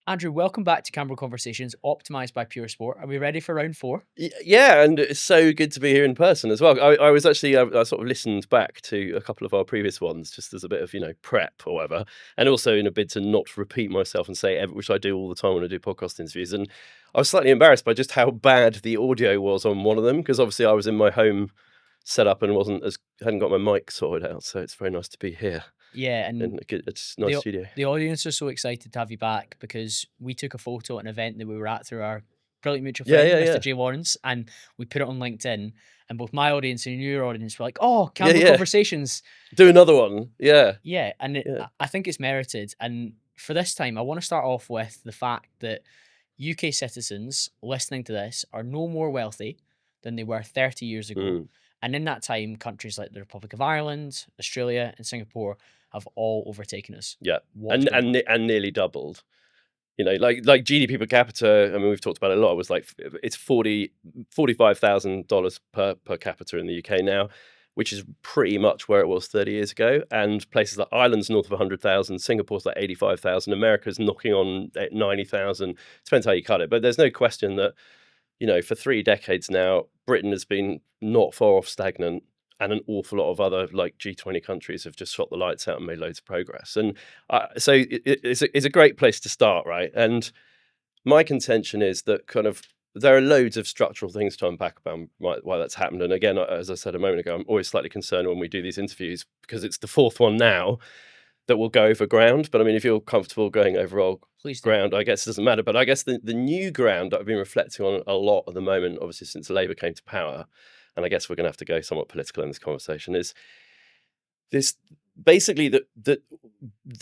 Andrew, welcome back to CamBro Conversations, optimized by Pure Sport. Are we ready for round four? Yeah, and it's so good to be here in person as well. I was actually I sort of listened back to a couple of our previous ones just as a bit of prep or whatever, and also in a bid to not repeat myself and say which I do all the time when I do podcast interviews. And I was slightly embarrassed by just how bad the audio was on one of them because obviously I was in my home setup and hadn't got my mic sorted out. So it's very nice to be here Yeah, and in it's a nice studio. the audience are so excited to have you back because we took a photo at an event that we were at through our brilliant mutual Yeah, friend, yeah, Mr. yeah, J. Lawrence, and we put it on LinkedIn. And both my audience and your audience were like, "Oh, yeah, CamBro yeah. Conversations." Do another one. Yeah, Yeah, and yeah. I think it's merited. And for this time, I want to start off with the fact that UK citizens listening to this are no more wealthy than they were 30 years ago. Mm, And in that time, countries like the Republic of Ireland, Australia, and Singapore have all overtaken us. yeah, What's going on? and nearly doubled. Like GDP per capita. I mean, we've talked about it a lot. It was like it's $45,000 per capita in the UK now, which is pretty much where it was 30 years ago. And places like Ireland's north of 100,000, Singapore's like 85,000, America's knocking on at 90,000. Depends how you cut it, but there's no question that for 3 decades now, Britain has been not far off stagnant. And an awful lot of other like G20 countries have just shot the lights out and made loads of progress. And so it's a great place to start, right? And my contention is that kind of there are loads of structural things to unpack about why that's happened. And again, as I said a moment ago, I'm always slightly concerned when we do these interviews because it's the fourth one now that will go over ground. But I mean, if you're comfortable going over old Please do. ground, I guess it doesn't matter. But I guess the new ground that I've been reflecting on a lot at the moment, obviously since Labour came to power, and I guess we're going to have to go somewhat political in this conversation, is this basically the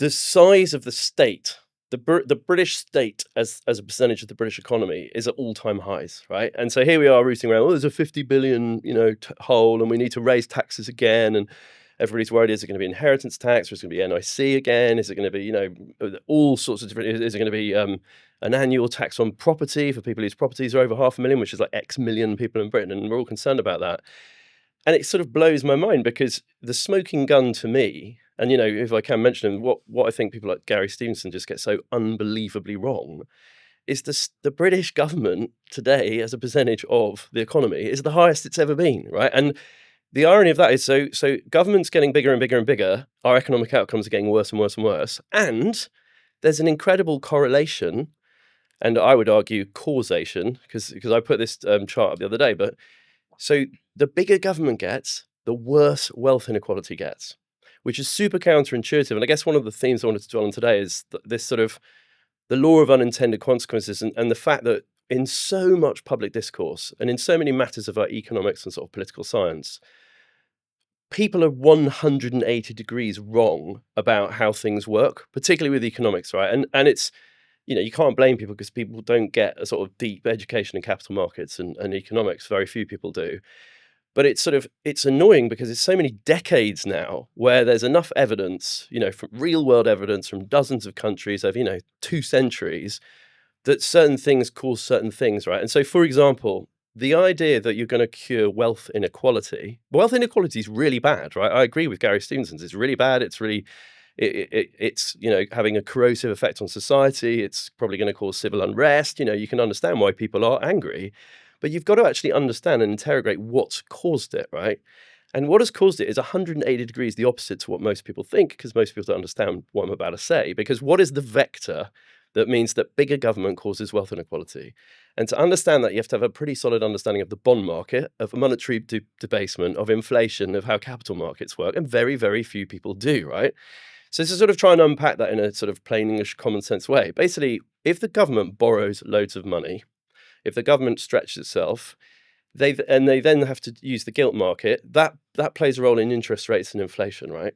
size of the state, the British state as a percentage of the British economy is at all-time highs, right? And so here we are rooting around, there's a 50 billion, hole, and we need to raise taxes again, and everybody's worried, is it going to be inheritance tax, or is it going to be NIC again? Is it going to be, all sorts of different, is it going to be an annual tax on property for people whose properties are over 500,000, which is like X million people in Britain, and we're all concerned about that. And it sort of blows my mind because the smoking gun to me, and if I can mention him, what I think people like Gary Stevenson just get so unbelievably wrong, is the British government today as a percentage of the economy is the highest it's ever been, right? And the irony of that is so government's getting bigger and bigger and bigger, our economic outcomes are getting worse and worse and worse, and there's an incredible correlation, and I would argue causation, because I put this chart up the other day, but so the bigger government gets, the worse wealth inequality gets, which is super counterintuitive. And I guess one of the themes I wanted to dwell on today is this sort of the law of unintended consequences, and the fact that in so much public discourse and in so many matters of our economics and sort of political science, people are 180 degrees wrong about how things work, particularly with economics, right? And it's, you can't blame people because people don't get a sort of deep education in capital markets and economics. Very few people do. But it's annoying because it's so many decades now where there's enough evidence, from real world evidence from dozens of countries over, 2 centuries, that certain things cause certain things, right? And so, for example, the idea that you're going to cure wealth inequality is really bad, right? I agree with Gary Stevenson. It's really bad. It's really, it's having a corrosive effect on society. It's probably going to cause civil unrest. You can understand why people are angry, but you've got to actually understand and interrogate what's caused it, right? And what has caused it is 180 degrees the opposite to what most people think, because most people don't understand what I'm about to say. Because what is the vector that means that bigger government causes wealth inequality? And to understand that, you have to have a pretty solid understanding of the bond market, of monetary debasement, of inflation, of how capital markets work. And very, very few people do, right? So to sort of try and unpack that in a sort of plain English common sense way, basically, if the government borrows loads of money, if the government stretches itself, they then have to use the gilt market, that plays a role in interest rates and inflation, right?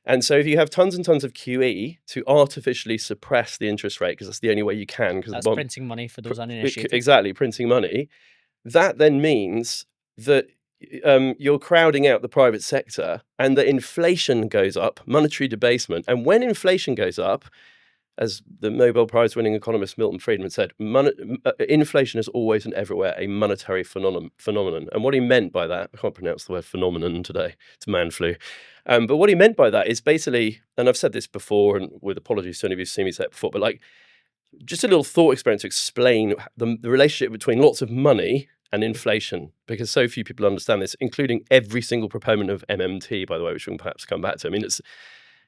And so if you have tons and tons of QE to artificially suppress the interest rate, because that's the only way you can, because That's printing money for those uninitiated. exactly, printing money, that then means that you're crowding out the private sector, and the inflation goes up, monetary debasement. And when inflation goes up, as the Nobel Prize-winning economist Milton Friedman said, inflation is always and everywhere a monetary phenomenon. And what he meant by that, I can't pronounce the word phenomenon today, it's man flu. But what he meant by that is basically, and I've said this before, and with apologies to any of you who've seen me say it before, but like, just a little thought experiment to explain the relationship between lots of money and inflation, because so few people understand this, including every single proponent of MMT, by the way, which we can perhaps come back to. I mean,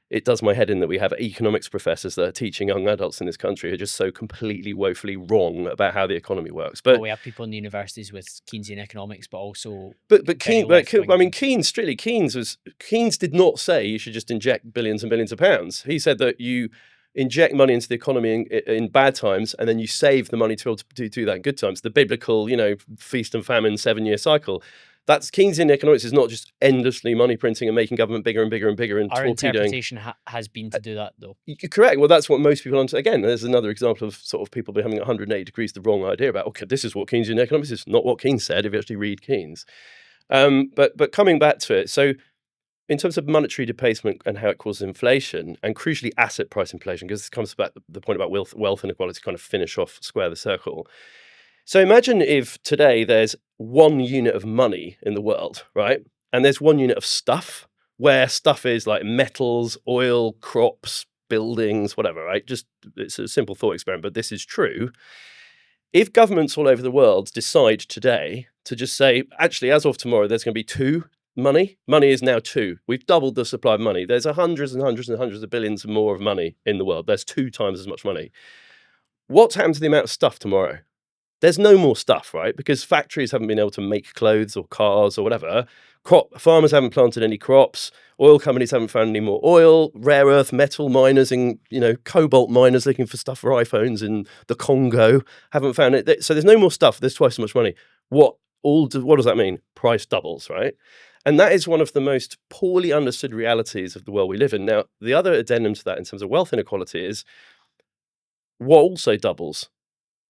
it does my head in that we have economics professors that are teaching young adults in this country who are just so completely woefully wrong about how the economy works. But we have people in the universities with Keynesian economics, but also but very Keynes, left-wing I mean, views. Keynes did not say you should just inject billions and billions of pounds. He said that you inject money into the economy in bad times, and then you save the money to be able to do that in good times. The biblical, feast and famine 7-year cycle. That's Keynesian economics is not just endlessly money printing and making government bigger and bigger and bigger and Our torpedoing. interpretation has been to do that, though. You're correct. Well, that's what most people understand. Again, there's another example of sort of people having 180 degrees the wrong idea about, okay, this is what Keynesian economics is, not what Keynes said if you actually read Keynes. But coming back to it, so in terms of monetary debasement and how it causes inflation, and crucially asset price inflation, because this comes back to the point about wealth inequality, kind of finish off, square the circle. So imagine if today there's 1 unit of money in the world, right? And there's 1 unit of stuff, where stuff is like metals, oil, crops, buildings, whatever, right? Just it's a simple thought experiment, but this is true. If governments all over the world decide today to just say, actually, as of tomorrow, there's going to be 2 money. Money is now 2. We've doubled the supply of money. There's hundreds and hundreds and hundreds of billions more of money in the world. There's 2 times as much money. What's happened to the amount of stuff tomorrow? There's no more stuff, right? Because factories haven't been able to make clothes or cars or whatever. Farmers haven't planted any crops. Oil companies haven't found any more oil. Rare earth metal miners and cobalt miners looking for stuff for iPhones in the Congo haven't found it. So there's no more stuff. There's twice as much money. What does that mean? Price doubles, right? And that is one of the most poorly understood realities of the world we live in. Now, the other addendum to that in terms of wealth inequality is what also doubles.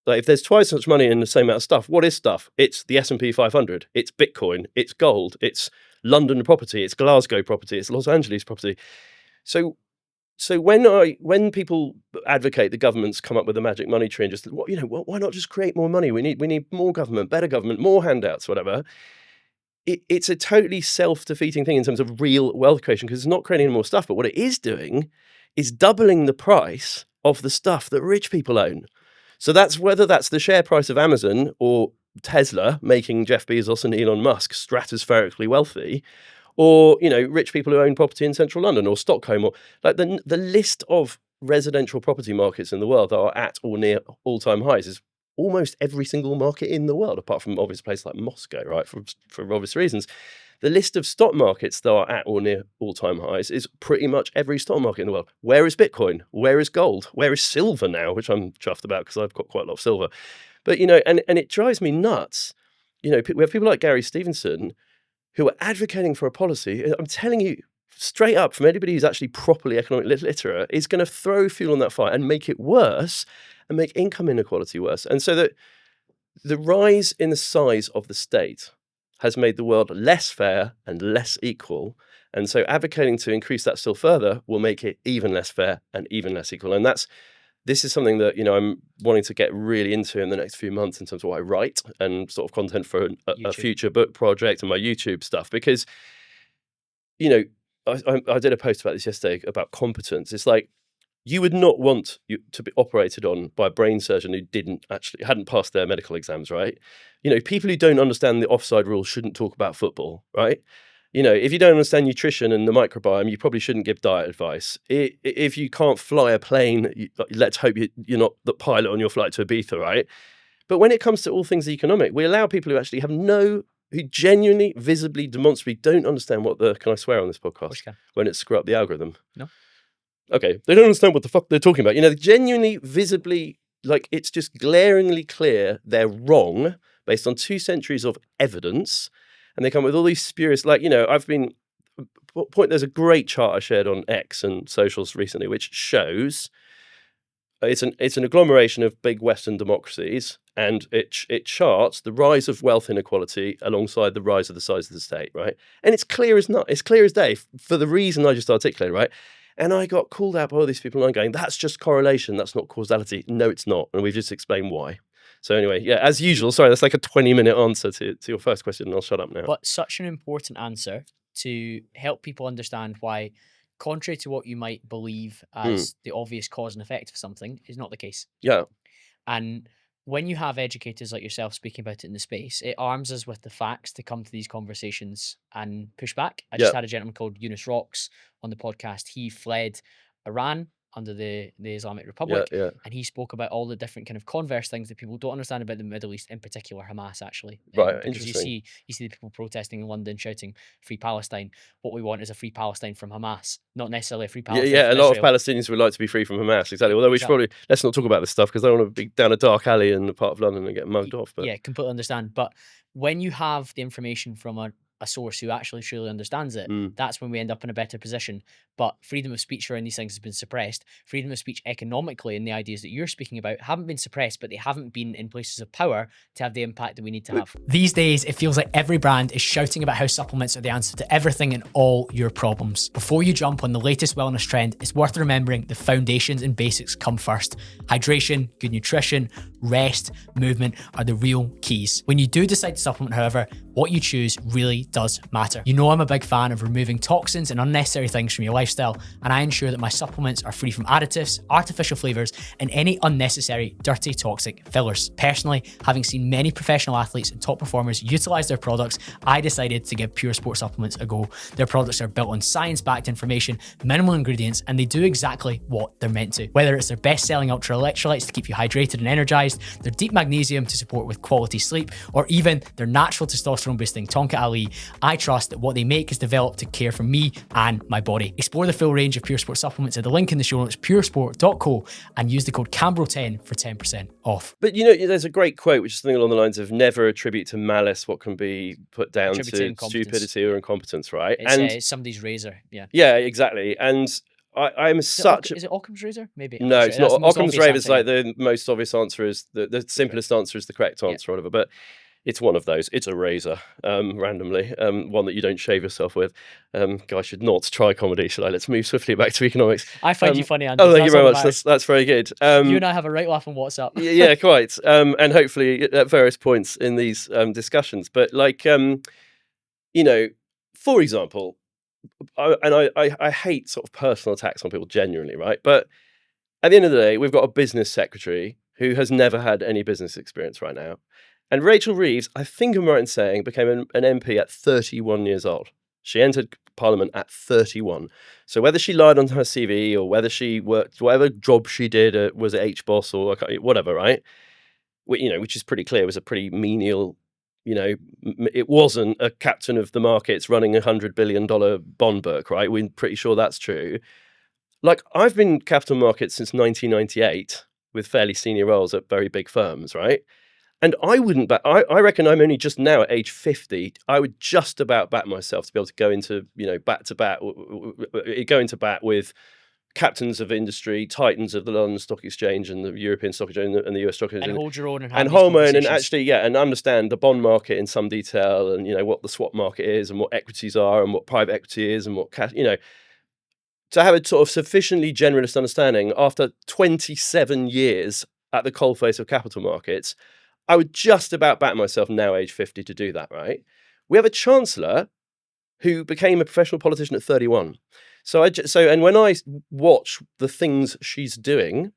Like if there's twice as much money in the same amount of stuff, what is stuff? It's the S&P 500, it's Bitcoin, it's gold, it's London property, it's Glasgow property, it's Los Angeles property. So when people advocate the governments come up with a magic money tree and just why not just create more money? We need more government, better government, more handouts, whatever. It's a totally self-defeating thing in terms of real wealth creation, because it's not creating any more stuff, but what it is doing is doubling the price of the stuff that rich people own. So that's whether that's the share price of Amazon or Tesla making Jeff Bezos and Elon Musk stratospherically wealthy, or rich people who own property in central London or Stockholm, or like the list of residential property markets in the world that are at or near all-time highs is almost every single market in the world, apart from obvious places like Moscow, right? For obvious reasons. The list of stock markets that are at or near all-time highs is pretty much every stock market in the world. Where is Bitcoin? Where is gold? Where is silver now? Which I'm chuffed about because I've got quite a lot of silver. But, and it drives me nuts. We have people like Gary Stevenson who are advocating for a policy. I'm telling you straight up, from anybody who's actually properly economic literate, is going to throw fuel on that fire and make it worse and make income inequality worse. And so that the rise in the size of the state has made the world less fair and less equal. And so advocating to increase that still further will make it even less fair and even less equal. And this is something that, I'm wanting to get really into in the next few months in terms of what I write and sort of content for a future book project and my YouTube stuff. Because, I did a post about this yesterday about competence. It's like, you would not want to be operated on by a brain surgeon who hadn't passed their medical exams, right? People who don't understand the offside rule shouldn't talk about football, right? If you don't understand nutrition and the microbiome, you probably shouldn't give diet advice. If you can't fly a plane, let's hope you're not the pilot on your flight to Ibiza, right? But when it comes to all things economic, we allow people who actually who genuinely, visibly, demonstrably don't understand can I swear on this podcast? When it screw up the algorithm? No. Okay, they don't understand what the fuck they're talking about. Genuinely, visibly, like it's just glaringly clear they're wrong based on 2 centuries of evidence. And they come with all these spurious, there's a great chart I shared on X and socials recently, which shows it's an agglomeration of big Western democracies, and it charts the rise of wealth inequality alongside the rise of the size of the state, right? And it's clear as day for the reason I just articulated, right? And I got called out by all these people online going, that's just correlation, that's not causality. No, it's not. And we've just explained why. So anyway, yeah, as usual, sorry, that's like a 20-minute answer to your first question, and I'll shut up now. But such an important answer to help people understand why contrary to what you might believe Mm. as the obvious cause and effect of something, is not the case. Yeah. And when you have educators like yourself speaking about it in the space, it arms us with the facts to come to these conversations and push back. I Yeah. just had a gentleman called Yunus Rocks on the podcast. He fled Iran under the Islamic Yeah. Republic, Yeah. and he spoke about all the different kind of converse things that people don't understand about the Middle East, in particular Hamas, actually. Right. Because Interesting. you see the people protesting in London shouting "Free Palestine." What we want is a free Palestine from Hamas, not necessarily a free Yeah, Palestine yeah. A from lot of Israel. Palestinians would like to be free from Hamas. Exactly. Although we should Exactly. probably let's not talk about this stuff because I don't want to be down a dark alley in a part of London and get mugged off. But Yeah, completely understand. But when you have the information from a source who actually truly understands it, mm, that's when we end up in a better position. But freedom of speech around these things has been suppressed. Freedom of speech economically and the ideas that you're speaking about haven't been suppressed, but they haven't been in places of power to have the impact that we need to have. These days, it feels like every brand is shouting about how supplements are the answer to everything and all your problems. Before you jump on the latest wellness trend, it's worth remembering the foundations and basics come first. Hydration, good nutrition, rest, movement are the real keys. When you do decide to supplement, however, what you choose really does matter. You know I'm a big fan of removing toxins and unnecessary things from your lifestyle, and I ensure that my supplements are free from additives, artificial flavors, and any unnecessary, dirty, toxic fillers. Personally, having seen many professional athletes and top performers utilize their products, I decided to give Pure Sport supplements a go. Their products are built on science-backed information, minimal ingredients, and they do exactly what they're meant to. Whether it's their best-selling ultra electrolytes to keep you hydrated and energized, their deep magnesium to support with quality sleep, or even their natural testosterone boosting Tonka Ali, I trust that what they make is developed to care for me and my body. Explore the full range of Pure Sport supplements at the link in the show notes, puresport.co, and use the code CamBro10 for 10% off. But you know, there's a great quote which is something along the lines of "Never attribute to malice what can be put down Attribute to to incompetence. stupidity or incompetence." Right? It's somebody's razor. Yeah. yeah, exactly. And I'm Is it, such. is it Occam's razor? Maybe. I'm No, sure. it's That's not. the most Occam's obvious razor is answer, like the most obvious answer is the simplest answer is the correct answer or whatever. But it's one of those. It's a razor, randomly, one that you don't shave yourself with. Guys should not try comedy, should I? Let's move swiftly back to economics. I find you funny, Andy. Oh, thank you That's very all that much. matters. That's very good. You and I have a right laugh on WhatsApp. Yeah, quite. And hopefully at various points in these discussions. But like, you know, for example, I hate sort of personal attacks on people genuinely, right? But at the end of the day, we've got a business secretary who has never had any business experience right now. And Rachel Reeves, I think I'm right in saying, became an MP at 31 years old. She entered Parliament at 31. So whether she lied on her CV or whether she worked, whatever job she did, was it HBOS or whatever, right? Which is pretty clear, was a pretty menial, it wasn't a captain of the markets running $100 billion bond book, right? We're pretty sure that's true. Like, I've been capital markets since 1998 with fairly senior roles at very big firms, right? And I wouldn't bet. I reckon I'm only just now at age 50. I would just about bat myself to be able to go into, go into bat with captains of industry, titans of the London Stock Exchange and the European Stock Exchange and the US Stock Exchange, and hold your own and and have these hold my own, and conversations. actually, and understand the bond market in some detail, and what the swap market is, and what equities are, and what private equity is, and what cash, to have a sort of sufficiently generalist understanding after 27 years at the coalface of capital markets. I would just about bat myself now, age 50, to do that, right? We have a chancellor who became a professional politician at 31. And when I watch the things she's doing,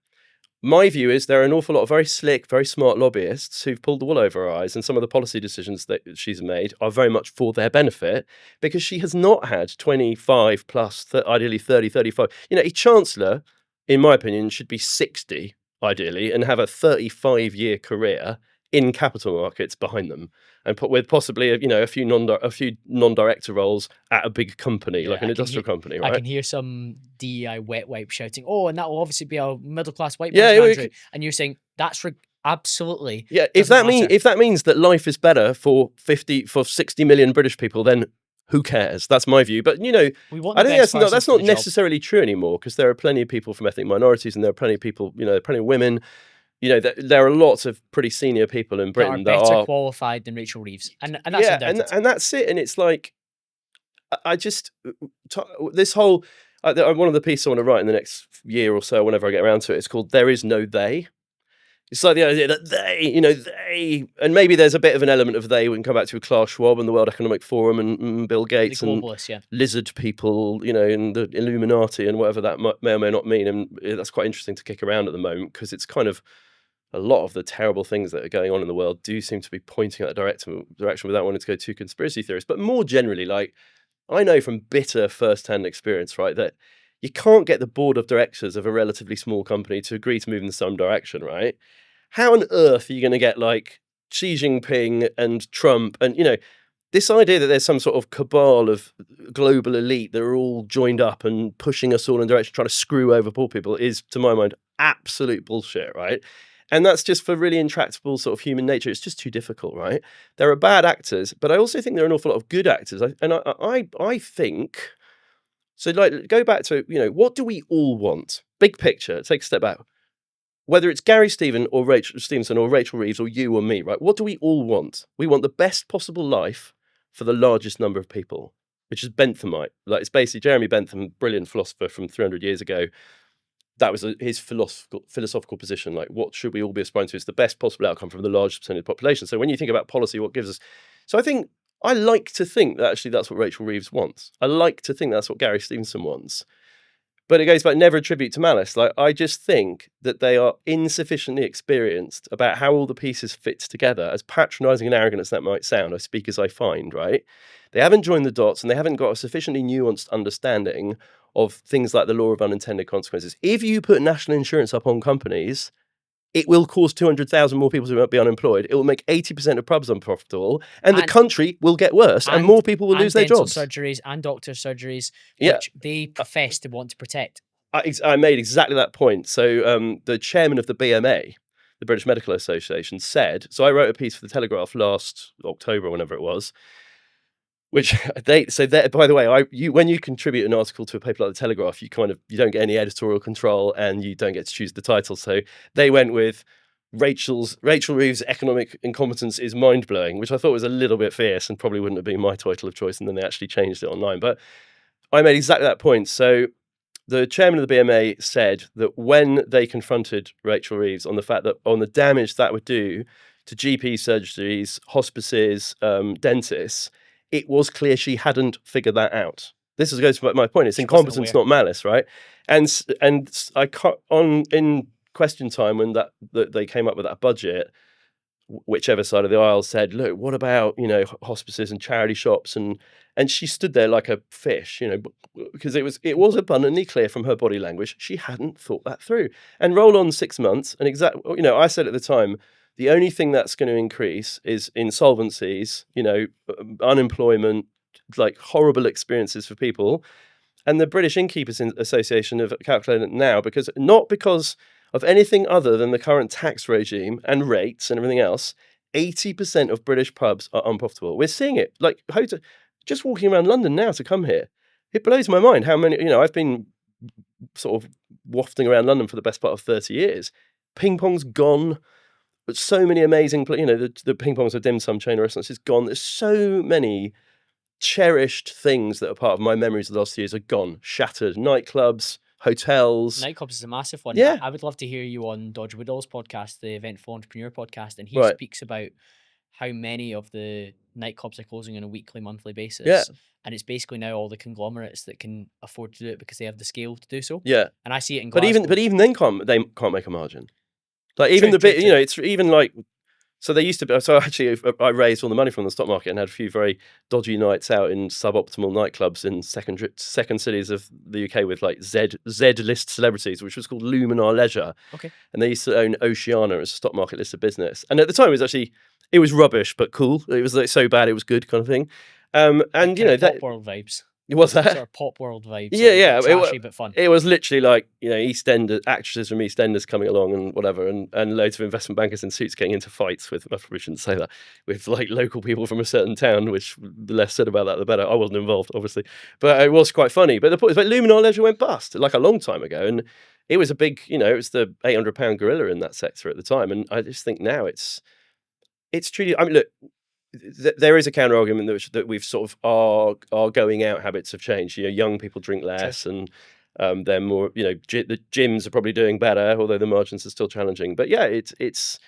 my view is there are an awful lot of very slick, very smart lobbyists who've pulled the wool over her eyes, and some of the policy decisions that she's made are very much for their benefit because she has not had 25 plus, ideally 30, 35. A chancellor, in my opinion, should be 60, ideally, and have a 35-year career in capital markets behind them, and with possibly a few non-director roles at a big company, like an industrial company, right? I can hear some DEI wet wipe shouting, "Oh, and that will obviously be a middle class white person, Andrew." And you're saying that's absolutely, yeah. If that means that life is better for 60 million British people, then who cares? That's my view. But I think that's not necessarily true anymore, because there are plenty of people from ethnic minorities, and there are plenty of people, plenty of women. There are lots of pretty senior people in Britain that are better qualified than Rachel Reeves, and that's undoubted. And that's it. And it's like, this whole one of the pieces I want to write in the next year or so, whenever I get around to it, it's called "There Is No They." It's like the idea that they, and maybe there's a bit of an element of they. We can come back to Klaus Schwab and the World Economic Forum and Bill The Gates and globalists, yeah. lizard people, and the Illuminati and whatever that may or may not mean. And that's quite interesting to kick around at the moment because it's kind of a lot of the terrible things that are going on in the world do seem to be pointing at that direction without wanting to go too conspiracy theorist. But more generally, like I know from bitter first-hand experience, right, that you can't get the board of directors of a relatively small company to agree to move in some direction, right? How on earth are you going to get like Xi Jinping and Trump and, this idea that there's some sort of cabal of global elite that are all joined up and pushing us all in a direction, trying to screw over poor people is, to my mind, absolute bullshit, right? And that's just for really intractable sort of human nature. It's just too difficult, right? There are bad actors, but I also think there are an awful lot of good actors. I think, so like, go back to, what do we all want? Big picture, take a step back. Whether it's Gary Stevenson or Rachel Reeves or you or me, right? What do we all want? We want the best possible life for the largest number of people, which is Benthamite. Like it's basically Jeremy Bentham, brilliant philosopher from 300 years ago. That was his philosophical position. Like, what should we all be aspiring to? Is the best possible outcome from the largest percentage of the population. So when you think about policy, what gives us? So I like to think that actually that's what Rachel Reeves wants. I like to think that's what Gary Stevenson wants. But it goes back, never attribute to malice. Like, I just think that they are insufficiently experienced about how all the pieces fit together. As patronising and arrogant as that might sound, I speak as I find, right? They haven't joined the dots and they haven't got a sufficiently nuanced understanding of things like the law of unintended consequences. If you put national insurance up on companies, it will cause 200,000 more people to be unemployed. It will make 80% of pubs unprofitable, and the country will get worse, and more people will lose their jobs. And dental surgeries and doctor surgeries, which they profess to want to protect. I made exactly that point. So the chairman of the BMA, the British Medical Association, said, so I wrote a piece for the Telegraph last October, whenever it was, which by the way, when you contribute an article to a paper like the Telegraph, you don't get any editorial control and you don't get to choose the title. So they went with Rachel Reeves' economic incompetence is mind-blowing, which I thought was a little bit fierce and probably wouldn't have been my title of choice, and then they actually changed it online. But I made exactly that point. So the chairman of the BMA said that when they confronted Rachel Reeves on the damage that would do to GP surgeries, hospices, dentists, it was clear she hadn't figured that out. This goes to my point. It's incompetence, not malice, right? And in question time when that they came up with that budget, whichever side of the aisle said, "Look, what about hospices and charity shops?" and she stood there like a fish, because it was abundantly clear from her body language she hadn't thought that through. And roll on 6 months, and I said at the time, the only thing that's going to increase is insolvencies, unemployment, like horrible experiences for people. And the British Innkeepers Association have calculated it now not because of anything other than the current tax regime and rates and everything else. 80% of British pubs are unprofitable. We're seeing it. Like, just walking around London now to come here, it blows my mind how many. I've been sort of wafting around London for the best part of 30 years. Ping pong's gone. But so many amazing, the ping pong's a dim sum chain of restaurants is gone. There's so many cherished things that are part of my memories of the last few years are gone, shattered. Nightclubs, hotels. Nightclubs is a massive one. Yeah. I would love to hear you on Dodge Woodall's podcast, the Eventful Entrepreneur podcast, and he speaks about how many of the nightclubs are closing on a weekly, monthly basis. Yeah. And it's basically now all the conglomerates that can afford to do it because they have the scale to do so. Yeah. And I see it in Glasgow. But even then, they can't make a margin. Like even true. It's even like, so they used to be, so actually I raised all the money from the stock market and had a few very dodgy nights out in suboptimal nightclubs in second cities of the UK with like Z-list celebrities, which was called Luminar Leisure. Okay. And they used to own Oceana as a stock market listed business. And at the time it was rubbish, but cool. It was like so bad, it was good kind of thing. And pop world vibes. What's that? Sort of pop world vibes. Yeah. Trashy, but fun. It was literally like, EastEnders, actresses from EastEnders coming along and whatever, and loads of investment bankers in suits getting into fights with, I probably shouldn't say that, with like local people from a certain town, which the less said about that, the better. I wasn't involved, obviously. But it was quite funny. But the point is, like, Luminar Leisure went bust like a long time ago. And it was a big, it was the 800-pound gorilla in that sector at the time. And I just think now it's treated, I mean, look, there is a counter argument that we've sort of our going out habits have changed. Young people drink less, and They're more, the gyms are probably doing better, although the margins are still challenging. But yeah, it's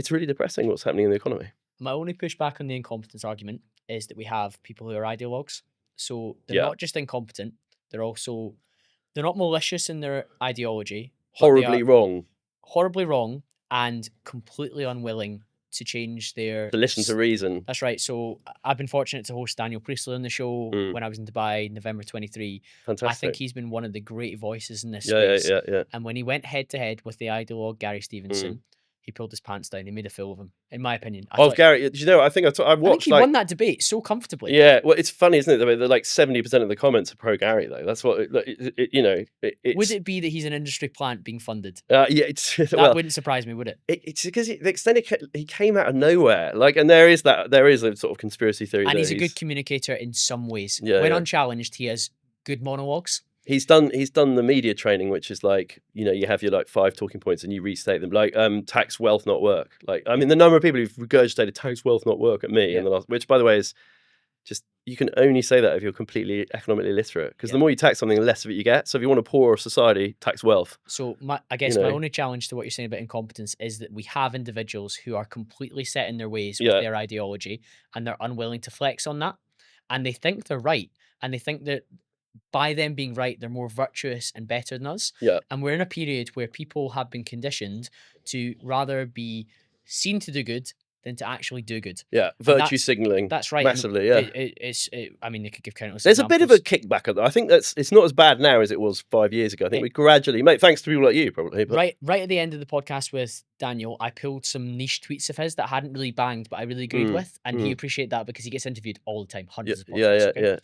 really depressing what's happening in the economy. My only pushback on the incompetence argument is that we have people who are ideologues. So they're Yeah. not just incompetent, they're not malicious in their ideology. But Horribly they are wrong. horribly wrong and completely unwilling to change their... To listen to reason. That's right. So I've been fortunate to host Daniel Priestley on the show when I was in Dubai, November 23. Fantastic. I think he's been one of the great voices in this Yeah, space. yeah. And when he went head to head with the ideologue Gary Stevenson, he pulled his pants down. He made a fool of him, in my opinion. Gary, do you know? I think I watched. He won that debate so comfortably. Yeah, well, it's funny, isn't it? That like 70% of the comments are pro Gary, though. That's what Would it be that he's an industry plant being funded? Yeah, That wouldn't surprise me, would it? It's because the extent he came out of nowhere, like, and there is a sort of conspiracy theory. And he's a good communicator in some ways. Yeah, when unchallenged, he has good monologues. He's done the media training, which is like, you have your like 5 talking points and you restate them, like tax, wealth, not work. Like, I mean, the number of people who've regurgitated tax, wealth, not work at me in the last, which by the way is just, you can only say that if you're completely economically literate, because the more you tax something, the less of it you get. So if you want a poorer society, tax wealth. So I guess my only challenge to what you're saying about incompetence is that we have individuals who are completely set in their ways with their ideology, and they're unwilling to flex on that, and they think they're right, and they think that by them being right, they're more virtuous and better than us. Yeah. And we're in a period where people have been conditioned to rather be seen to do good than to actually do good. Yeah, virtue signaling. That's right. Massively, yeah. I mean, they could give countless There's examples. a bit of a kickback at that. I think it's not as bad now as it was 5 years ago. I think we gradually, thanks to people like you, probably. But... Right at the end of the podcast with Daniel, I pulled some niche tweets of his that hadn't really banged, but I really agreed with, and he appreciated that because he gets interviewed all the time, hundreds of podcasts. Yeah.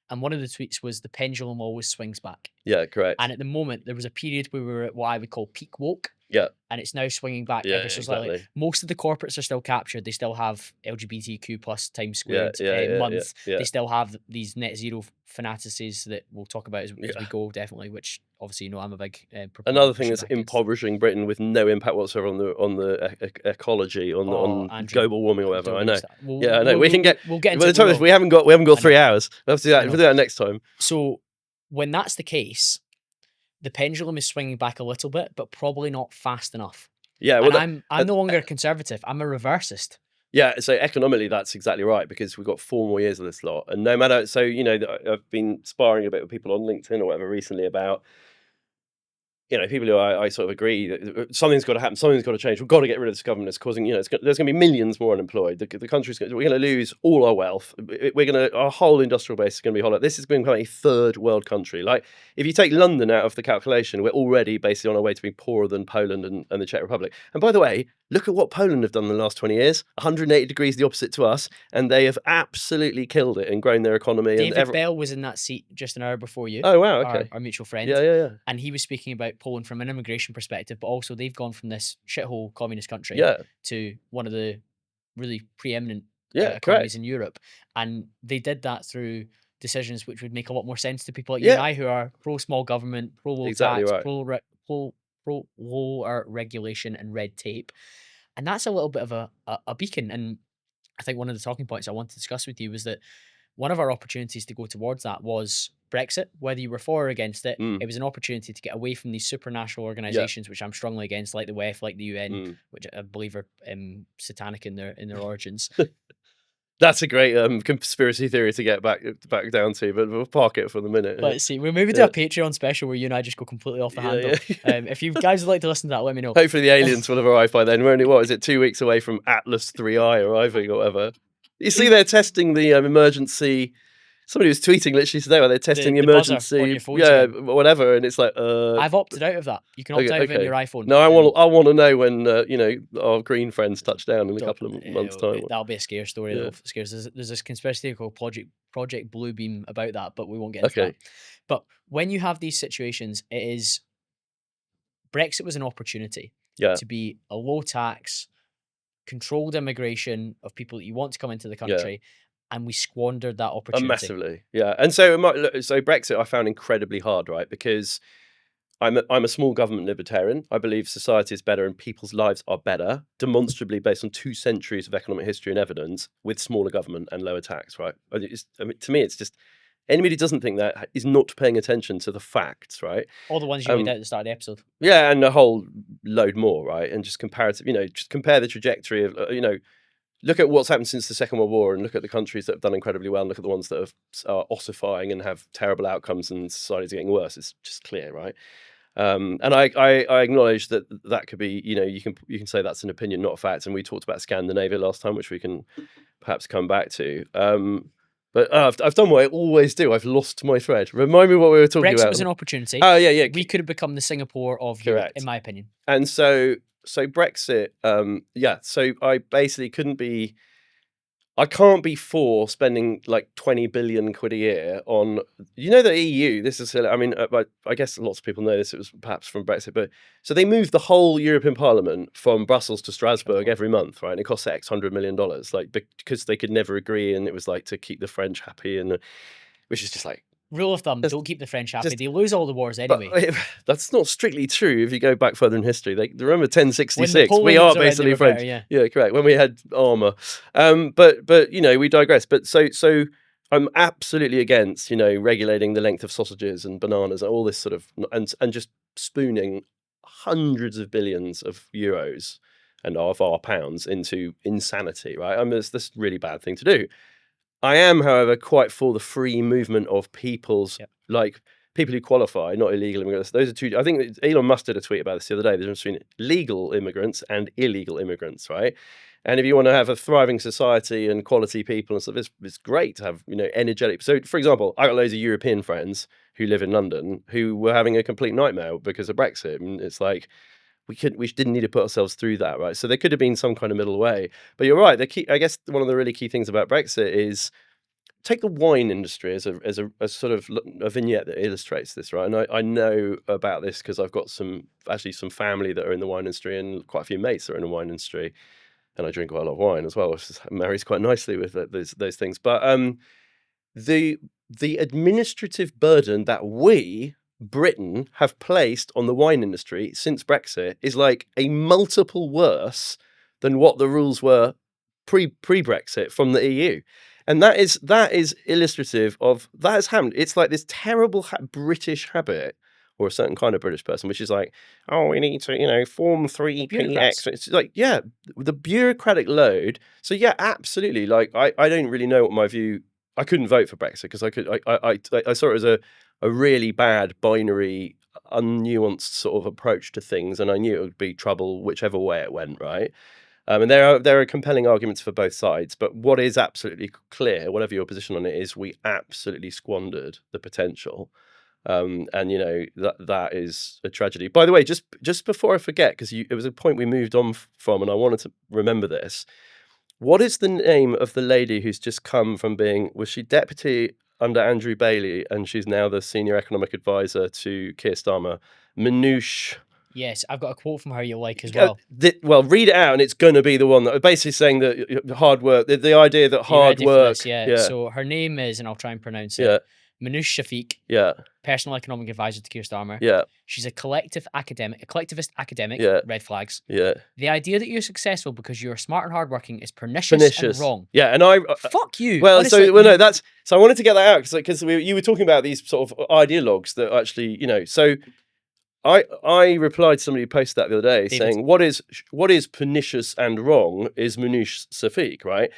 And one of the tweets was, the pendulum always swings back. Yeah, correct. And at the moment, there was a period where we were at what I would call peak woke. Yeah. And it's now swinging back ever so slightly. Most of the corporates are still captured. They still have LGBTQ plus times squared month. They still have these net zero fanaticises that we'll talk about as we go, definitely, which obviously, I'm a big proponent. Another thing that's impoverishing Britain with no impact whatsoever on the ecology, on global warming or whatever. I know. I know. We'll get into by the time we haven't got 3 hours. We'll have to do that. We'll do that next time. So when that's the case, the pendulum is swinging back a little bit, but probably not fast enough. Yeah, well, I'm no longer a conservative. I'm a reversist. Yeah, so economically, that's exactly right, because we've got 4 more years of this lot. And no matter, so, I've been sparring a bit with people on LinkedIn or whatever recently about, people who I sort of agree that something's got to happen, something's got to change. We've got to get rid of this government. It's causing, there's going to be millions more unemployed. The country's we're going to lose all our wealth. Our whole industrial base is going to be hollow. This is going to become a third world country. Like, if you take London out of the calculation, we're already basically on our way to being poorer than Poland and the Czech Republic. And by the way, look at what Poland have done in the last 20 years. 180 degrees the opposite to us, and they have absolutely killed it and grown their economy. David Bell was in that seat just an hour before you. Oh, wow, okay. Our mutual friend. Yeah. And he was speaking about Poland from an immigration perspective, but also they've gone from this shithole communist country to one of the really preeminent economies in Europe. And they did that through decisions which would make a lot more sense to people like you and I, who are pro-small government, pro-low tax, pro-lower regulation and red tape. And that's a little bit of a beacon. And I think one of the talking points I wanted to discuss with you was that one of our opportunities to go towards that was Brexit. Whether you were for or against it, it was an opportunity to get away from these supranational organisations, which I'm strongly against, like the WEF, like the UN, which I believe are satanic in their origins. That's a great conspiracy theory to get back down to, but we'll park it for the minute. Let's see. We'll maybe do a Patreon special where you and I just go completely off the handle. If you guys would like to listen to that, let me know. Hopefully the aliens will have arrived by then. We're only, 2 weeks away from Atlas 3I arriving or whatever. You see, they're testing the emergency... Somebody was tweeting literally today where they're testing the emergency, whatever, and it's like, I've opted out of that. You can opt out of it on your iPhone. No, I want to know when our green friends touch down in a couple of months' time. That'll be a scare story though. There's this conspiracy theory called Project Bluebeam about that, but we won't get into that. But when you have these situations, Brexit was an opportunity to be a low tax, controlled immigration of people that you want to come into the country. And we squandered that opportunity. Massively, yeah. And so Brexit I found incredibly hard, right? Because I'm a small government libertarian. I believe society is better and people's lives are better, demonstrably based on 2 centuries of economic history and evidence, with smaller government and lower tax, right? To me, it's just Anybody who doesn't think that is not paying attention to the facts, right? All the ones you laid out at the start of the episode. Yeah, and a whole load more, right? And just comparative, just compare the trajectory of, look at what's happened since the Second World War, and look at the countries that have done incredibly well, and look at the ones that are ossifying and have terrible outcomes, and society's getting worse. It's just clear, right? And I acknowledge that could be, you can say that's an opinion, not a fact. And we talked about Scandinavia last time, which we can perhaps come back to. But I've done what I always do. I've lost my thread. Remind me what we were talking Brexit about. was an opportunity. Oh yeah. We could have become the Singapore of Europe, in my opinion. And so Brexit, so I basically I can't be for spending like 20 billion quid a year on, the EU. This is, I guess lots of people know this. It was perhaps from Brexit, but so they moved the whole European Parliament from Brussels to Strasbourg every month, right? And it cost X $100 million, like because they could never agree, and it was like to keep the French happy, and which is just like. Rule of thumb, don't keep the French happy. They lose all the wars anyway. But that's not strictly true if you go back further in history. Remember 1066, we are basically French. Better, yeah, correct. When we had armour. But we digress. But so I'm absolutely against, regulating the length of sausages and bananas and all this sort of, and just spooning hundreds of billions of euros and of our pounds into insanity, right? This is a really bad thing to do. I am, however, quite for the free movement of people's, like people who qualify, not illegal immigrants. Those are two. I think Elon Musk did a tweet about this the other day. There's a difference between legal immigrants and illegal immigrants, right? And if you want to have a thriving society and quality people and stuff, it's great to have, energetic. So, for example, I got loads of European friends who live in London who were having a complete nightmare because of Brexit. And it's like, we didn't need to put ourselves through that, right? So there could have been some kind of middle way. But you're right. I guess one of the really key things about Brexit is take the wine industry as a sort of a vignette that illustrates this, right? And I know about this because I've got some family that are in the wine industry and quite a few mates that are in the wine industry, and I drink quite a lot of wine as well, which marries quite nicely with those things. But the administrative burden that we, Britain, have placed on the wine industry since Brexit is like a multiple worse than what the rules were pre-Brexit from the EU. And that is illustrative of that has happened. It's like this terrible British habit, or a certain kind of British person, which is like, oh, we need to, form 3PX. It's like, the bureaucratic load. So yeah, absolutely. Like, I don't really know what my view. I couldn't vote for Brexit because I saw it as a really bad binary, unnuanced sort of approach to things, and I knew it would be trouble whichever way it went, right? And there are compelling arguments for both sides, but what is absolutely clear, whatever your position on it is, we absolutely squandered the potential, and that is a tragedy. By the way, just before I forget, because it was a point we moved on from, and I wanted to remember this. What is the name of the lady who's just come from was she deputy under Andrew Bailey, and she's now the senior economic advisor to Keir Starmer? Minouche. Yes, I've got a quote from her you'll like as well. Read it out, and it's going to be the one that basically saying that hard work, the idea that hard work. This, So her name is, and I'll try and pronounce it. Minouche Shafiq. Yeah. Personal economic advisor to Keir Starmer. Yeah. She's a collectivist academic. Yeah. Red flags. Yeah. The idea that you're successful because you're smart and hardworking is pernicious. And wrong. Yeah, and fuck you. Well, honestly, so I wanted to get that out because you were talking about these sort of ideologues that actually, so. I replied to somebody who posted that the other day, saying what is pernicious and wrong is Minouche Shafiq, right?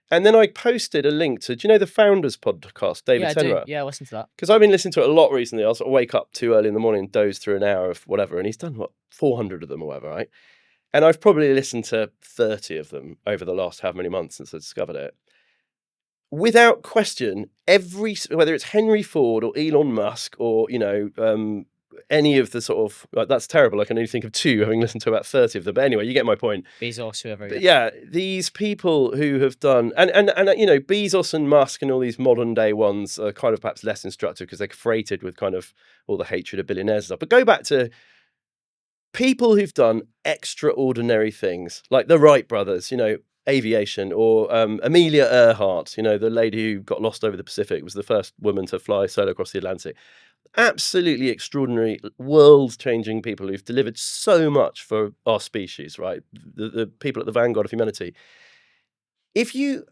And then I posted a link to, do you know the Founders podcast, David Tenra? Yeah, listen to that. Because I've been listening to it a lot recently. I'll sort of wake up too early in the morning and doze through an hour of whatever, and he's done 400 of them or whatever, right? And I've probably listened to 30 of them over the last how many months since I discovered it. Without question, whether it's Henry Ford or Elon Musk or any of the sort of that's terrible. I can only think of two, having listened to about 30 of them. But anyway, you get my point. Bezos, whoever. But these people who have done and Bezos and Musk and all these modern day ones are kind of perhaps less instructive because they're freighted with kind of all the hatred of billionaires and stuff. But go back to people who've done extraordinary things, like the Wright brothers, aviation, or Amelia Earhart, the lady who got lost over the Pacific, was the first woman to fly solo across the Atlantic. Absolutely extraordinary, world-changing people who've delivered so much for our species, right? The people at the vanguard of humanity. If you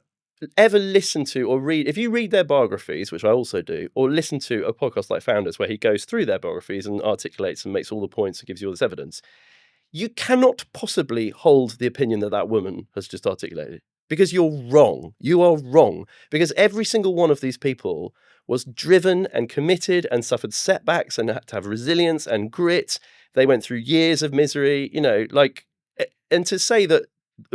ever listen to or read, if you read their biographies, which I also do, or listen to a podcast like Founders where he goes through their biographies and articulates and makes all the points and gives you all this evidence, you cannot possibly hold the opinion that that woman has just articulated, because you're wrong. You are wrong, because every single one of these people was driven and committed and suffered setbacks and had to have resilience and grit. They went through years of misery, and to say that,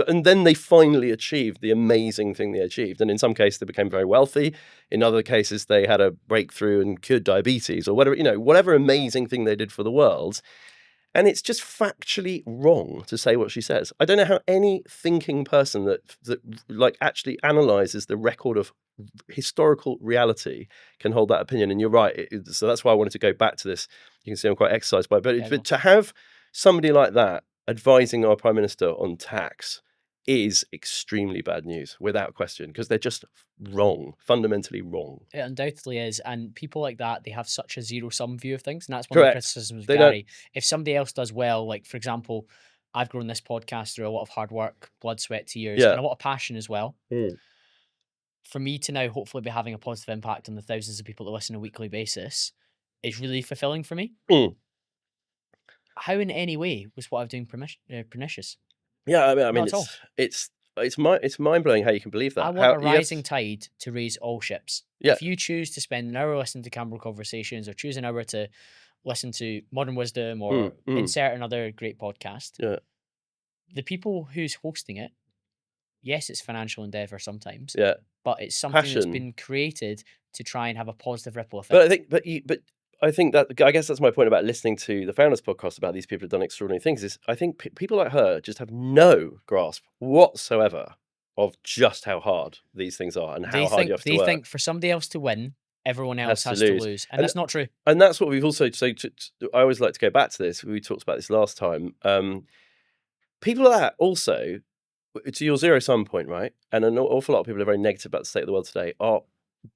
and then they finally achieved the amazing thing they achieved. And in some cases, they became very wealthy. In other cases, they had a breakthrough and cured diabetes or whatever amazing thing they did for the world. And it's just factually wrong to say what she says. I don't know how any thinking person that actually analyzes the record of historical reality can hold that opinion. And you're right. So that's why I wanted to go back to this. You can see I'm quite exercised by it. But to have somebody like that advising our Prime Minister on tax is extremely bad news, without question, because they're just wrong, fundamentally wrong. It undoubtedly is. And people like that, they have such a zero-sum view of things. And that's one Correct. of the criticisms of Gary. If somebody else does well, like, for example, I've grown this podcast through a lot of hard work, blood, sweat, tears, and a lot of passion as well. For me to now hopefully be having a positive impact on the thousands of people that listen on a weekly basis is really fulfilling for me. How in any way was what I'm doing pernicious? Yeah, I mean, Not at all. it's mind blowing how you can believe that. I want a rising tide to raise all ships. Yeah. If you choose to spend an hour listening to CamBro Conversations, or choose an hour to listen to Modern Wisdom, or insert another great podcast, the people who's hosting it, yes, it's financial endeavor sometimes, but it's something that's been created to try and have a positive ripple effect. But I think that, I guess that's my point about listening to the Founders podcast about these people who've done extraordinary things, is I think people like her just have no grasp whatsoever of just how hard these things are and how hard you have to work. They think for somebody else to win, everyone else has to lose. And that's not true. And that's what we've also, I always like to go back to this. We talked about this last time. People like that also, to your zero-sum point, right? And an awful lot of people are very negative about the state of the world today, are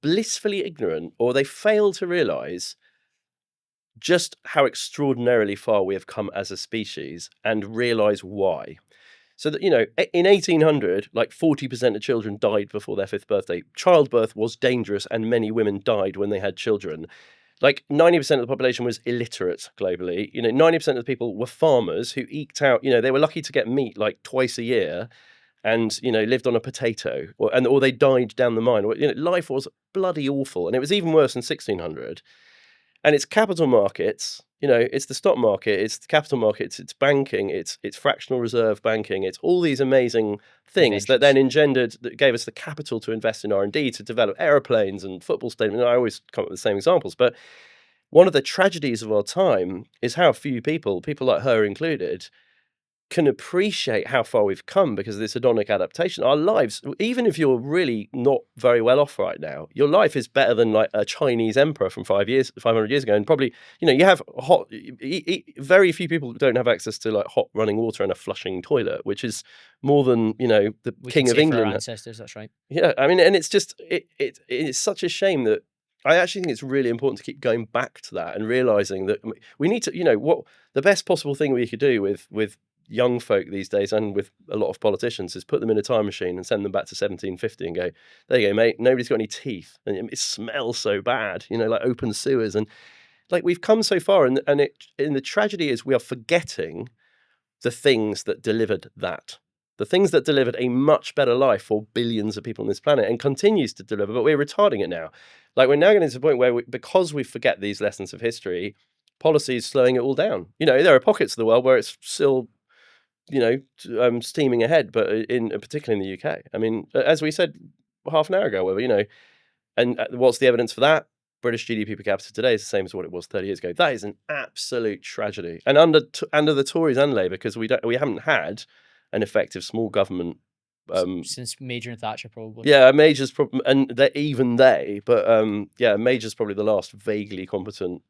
blissfully ignorant, or they fail to realise just how extraordinarily far we have come as a species, and realise why. So that, in 1800, like 40% of children died before their 5th birthday. Childbirth was dangerous and many women died when they had children. Like 90% of the population was illiterate globally. 90% of the people were farmers who eked out, they were lucky to get meat like twice a year and, lived on a potato, or they died down the mine. Life was bloody awful. And it was even worse in 1600. And it's capital markets, it's the stock market, it's the capital markets, it's banking, it's fractional reserve banking, it's all these amazing things that then that gave us the capital to invest in R&D, to develop aeroplanes and football stadiums. I always come up with the same examples, but one of the tragedies of our time is how few people like her included, can appreciate how far we've come because of this hedonic adaptation. Our lives, even if you're really not very well off right now, your life is better than like a Chinese emperor from 500 years ago. And probably, you have very few people don't have access to like hot running water and a flushing toilet, which is more than, the King of England. For our ancestors, that's right. Yeah, I mean, and it's just, it's such a shame that I actually think it's really important to keep going back to that and realizing that we need to, what the best possible thing we could do with young folk these days, and with a lot of politicians, is put them in a time machine and send them back to 1750 and go, there you go, mate, nobody's got any teeth and it smells so bad, like open sewers. And like, we've come so far, and the tragedy is we are forgetting the things that delivered that. The things that delivered a much better life for billions of people on this planet and continues to deliver, but we're retarding it now. Like, we're now getting to the point where because we forget these lessons of history, policy is slowing it all down. There are pockets of the world where it's still steaming ahead, but particularly in the UK. I mean, as we said half an hour ago, and what's the evidence for that? British GDP per capita today is the same as what it was 30 years ago. That is an absolute tragedy. And under the Tories and Labour, because we haven't had an effective small government since Major and Thatcher, probably. Yeah, Major's probably, and Major's probably the last vaguely competent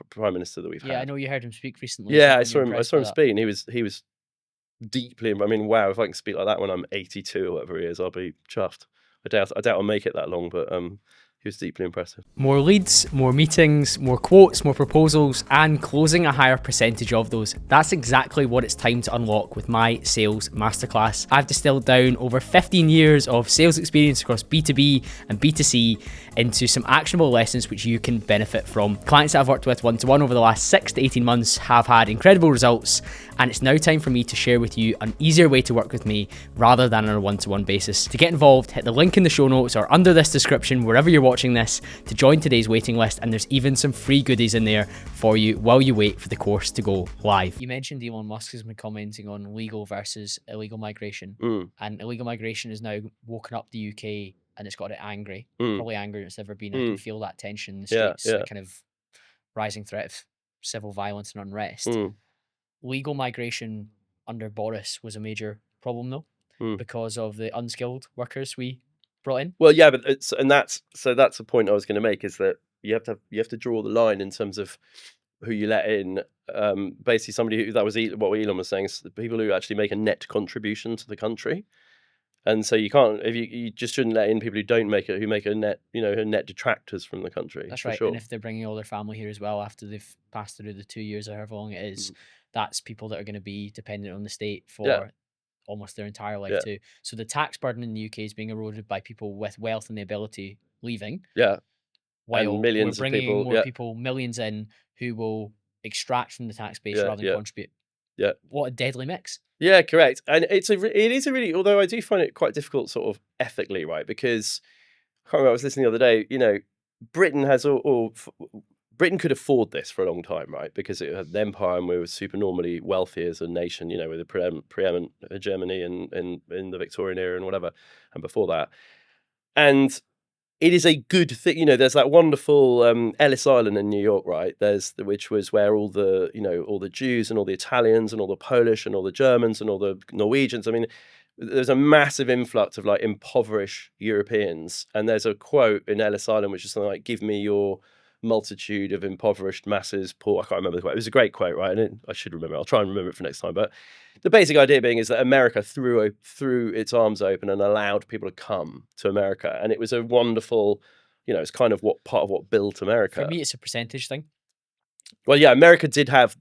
prime minister that we've had. Yeah, I know you heard him speak recently. Yeah, I saw him speak, and he was deeply. I mean, wow! If I can speak like that when I'm 82 or whatever he is, I'll be chuffed. I doubt I'll make it that long, but he was deeply impressive. More leads, more meetings, more quotes, more proposals, and closing a higher percentage of those. That's exactly what it's time to unlock with my sales masterclass. I've distilled down over 15 years of sales experience across B2B and B2C into some actionable lessons which you can benefit from. Clients that I've worked with one-to-one over the last 6 to 18 months have had incredible results, and it's now time for me to share with you an easier way to work with me rather than on a one-to-one basis. To get involved, hit the link in the show notes or under this description wherever you're watching this to join today's waiting list, and there's even some free goodies in there for you while you wait for the course to go live. You mentioned Elon Musk has been commenting on legal versus illegal migration, and illegal migration has now woken up the UK and it's got it angry, probably angrier than it's ever been. I can feel that tension in the streets, that kind of rising threat of civil violence and unrest. Legal migration under Boris was a major problem though, because of the unskilled workers we brought in. Well, yeah, but that's a point I was going to make, is that you have to draw the line in terms of who you let in. Basically, somebody that was what Elon was saying, is the people who actually make a net contribution to the country. And so you can't, if you just shouldn't let in people who make a net, net detractors from the country. That's right. Sure. And if they're bringing all their family here as well after they've passed through the 2 years or however long it is, that's people that are going to be dependent on the state for almost their entire life too. So the tax burden in the UK is being eroded by people with wealth and the ability leaving. Yeah. While and millions we're bringing of people, more people, millions in, who will extract from the tax base rather than contribute. Yeah. What a deadly mix. Yeah, correct. And it is a really, although I do find it quite difficult sort of ethically, right? Because I can't remember, I was listening the other day, Britain has Britain could afford this for a long time, right? Because it had an empire and we were supernormally wealthy as a nation, with a preeminent hegemony in the Victorian era and whatever, and before that. And it is a good thing, there's that wonderful Ellis Island in New York, right? Which was where all the, all the Jews and all the Italians and all the Polish and all the Germans and all the Norwegians. I mean, there's a massive influx of like impoverished Europeans. And there's a quote in Ellis Island, which is something like, "Give me your multitude of impoverished masses, poor." I can't remember the quote. It was a great quote, right? And I should remember. I'll try and remember it for next time. But the basic idea being is that America threw its arms open and allowed people to come to America, and it was a wonderful, it's kind of part of what built America. For me, it's a percentage thing. Well, yeah, America did have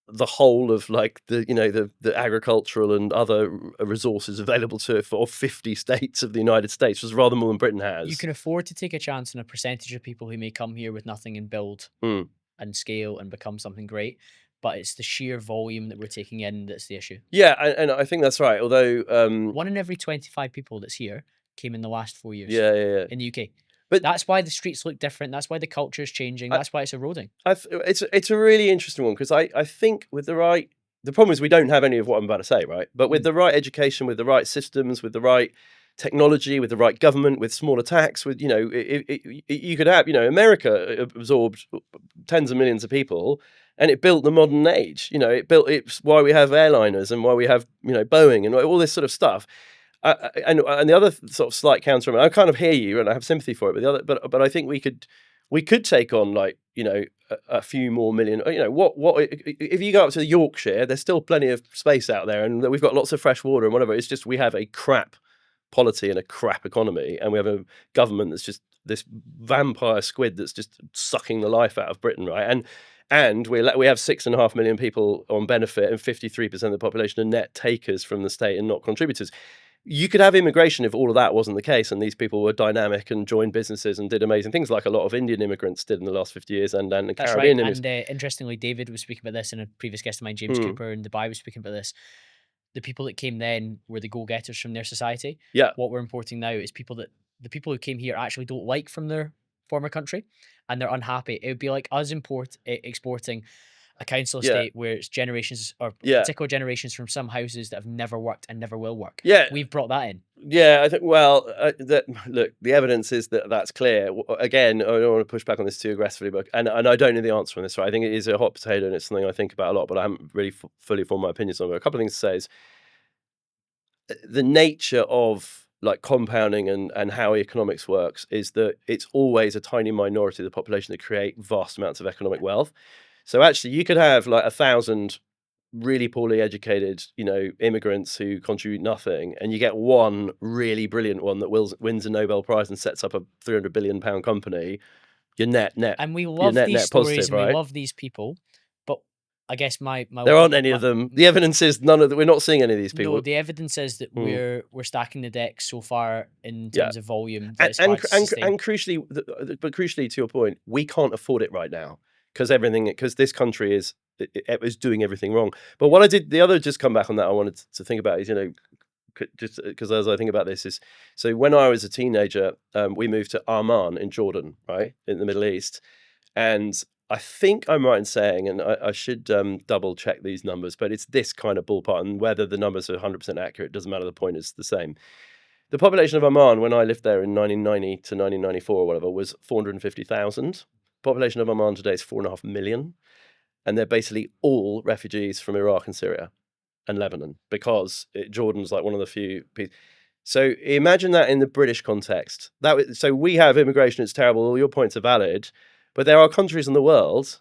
the whole of like the agricultural and other resources available to it for 50 states of the United States, which was rather more than Britain has. You can afford to take a chance on a percentage of people who may come here with nothing and build and scale and become something great. But it's the sheer volume that we're taking in that's the issue. Yeah, and I think that's right. Although 1 in every 25 people that's here came in the last 4 years. Yeah. In the UK. But that's why the streets look different. That's why the culture is changing. That's why it's eroding. It's a really interesting one, because I think with the problem is we don't have any of what I'm about to say, right? But with the right education, with the right systems, with the right technology, with the right government, with smaller tax, with you could have, America absorbed tens of millions of people, and it built the modern age. It's why we have airliners and why we have Boeing and all this sort of stuff. And the other sort of slight counter, I kind of hear you and I have sympathy for it, but I think we could take on like a few more million. What if you go up to Yorkshire, there's still plenty of space out there, and we've got lots of fresh water and whatever. It's just we have a crap polity and a crap economy, and we have a government that's just this vampire squid that's just sucking the life out of Britain, right? And we have 6.5 million people on benefit, and 53% of the population are net takers from the state and not contributors. You could have immigration if all of that wasn't the case, and these people were dynamic and joined businesses and did amazing things, like a lot of Indian immigrants did in the last 50 years, and Caribbean immigrants. And interestingly, David was speaking about this, and a previous guest of mine, James Cooper in Dubai, was speaking about this. The people that came then were the go-getters from their society. Yeah. What we're importing now is the people who came here actually don't like from their former country, and they're unhappy. It would be like us exporting a council estate where it's generations or particular generations from some houses that have never worked and never will work. Yeah, we've brought that in. Yeah, I think. Well, look, the evidence is that that's clear. Again, I don't want to push back on this too aggressively, but and I don't know the answer on this. Right, I think it is a hot potato, and it's something I think about a lot, but I haven't really fully formed my opinions on it. But a couple of things to say is the nature of like compounding and how economics works is that it's always a tiny minority of the population that create vast amounts of economic wealth. So actually, you could have like 1,000 really poorly educated, immigrants who contribute nothing, and you get one really brilliant one that wins a Nobel Prize and sets up a £300 billion company, you're net And we love these stories positive, and right? we love these people, but I guess there aren't any of them. The evidence is we're not seeing any of these people. No, the evidence is that we're stacking the deck so far in terms of volume that it's and hard to sustain. crucially, but crucially to your point, we can't afford it right now because this country is doing everything wrong. But what I did, the other just come back on that, I wanted to think about is, just because as I think about this is, so when I was a teenager, we moved to Amman in Jordan, right, in the Middle East, and I think I'm right in saying, and I should double check these numbers, but it's this kind of ballpark, and whether the numbers are 100% accurate doesn't matter. The point is the same. The population of Amman, when I lived there in 1990 to 1994 or whatever, was 450,000. Population of Amman today is 4.5 million, and they're basically all refugees from Iraq and Syria and Lebanon, because Jordan's like one of the few people. So imagine that in the British context. So we have immigration, it's terrible, all your points are valid, but there are countries in the world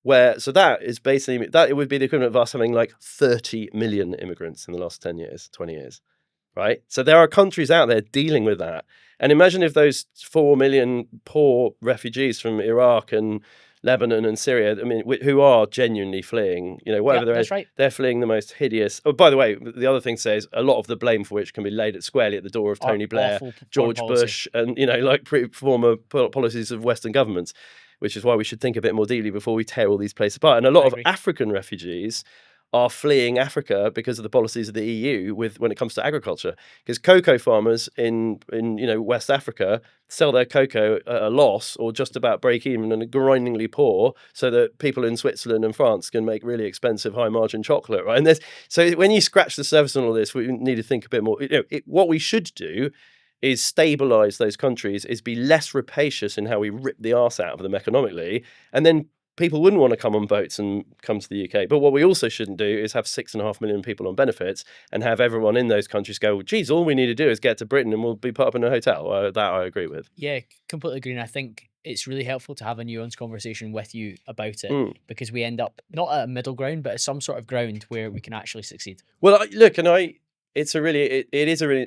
where, so that is basically, that it would be the equivalent of us having like 30 million immigrants in the last 10 years, 20 years, right? So there are countries out there dealing with that. And imagine if those 4 million poor refugees from Iraq and Lebanon and Syria, I mean, who are genuinely fleeing, whatever they're fleeing the most hideous. Oh, by the way, the other thing to say is a lot of the blame for which can be laid squarely at the door of Tony Blair, George Bush, and, former policies of Western governments, which is why we should think a bit more deeply before we tear all these places apart. And a lot of African refugees are fleeing Africa because of the policies of the EU when it comes to agriculture. Because cocoa farmers in West Africa sell their cocoa at a loss or just about break even and are grindingly poor, so that people in Switzerland and France can make really expensive high margin chocolate, right? And so when you scratch the surface on all this, we need to think a bit more. What we should do is stabilize those countries, is be less rapacious in how we rip the arse out of them economically, and then people wouldn't want to come on boats and come to the UK. But what we also shouldn't do is have 6.5 million people on benefits and have everyone in those countries go, well, geez, all we need to do is get to Britain and we'll be put up in a hotel. That I agree with. Yeah, completely agree. And I think it's really helpful to have a nuanced conversation with you about it, because we end up not at a middle ground, but at some sort of ground where we can actually succeed. Well, look, and it's a really, it is a really,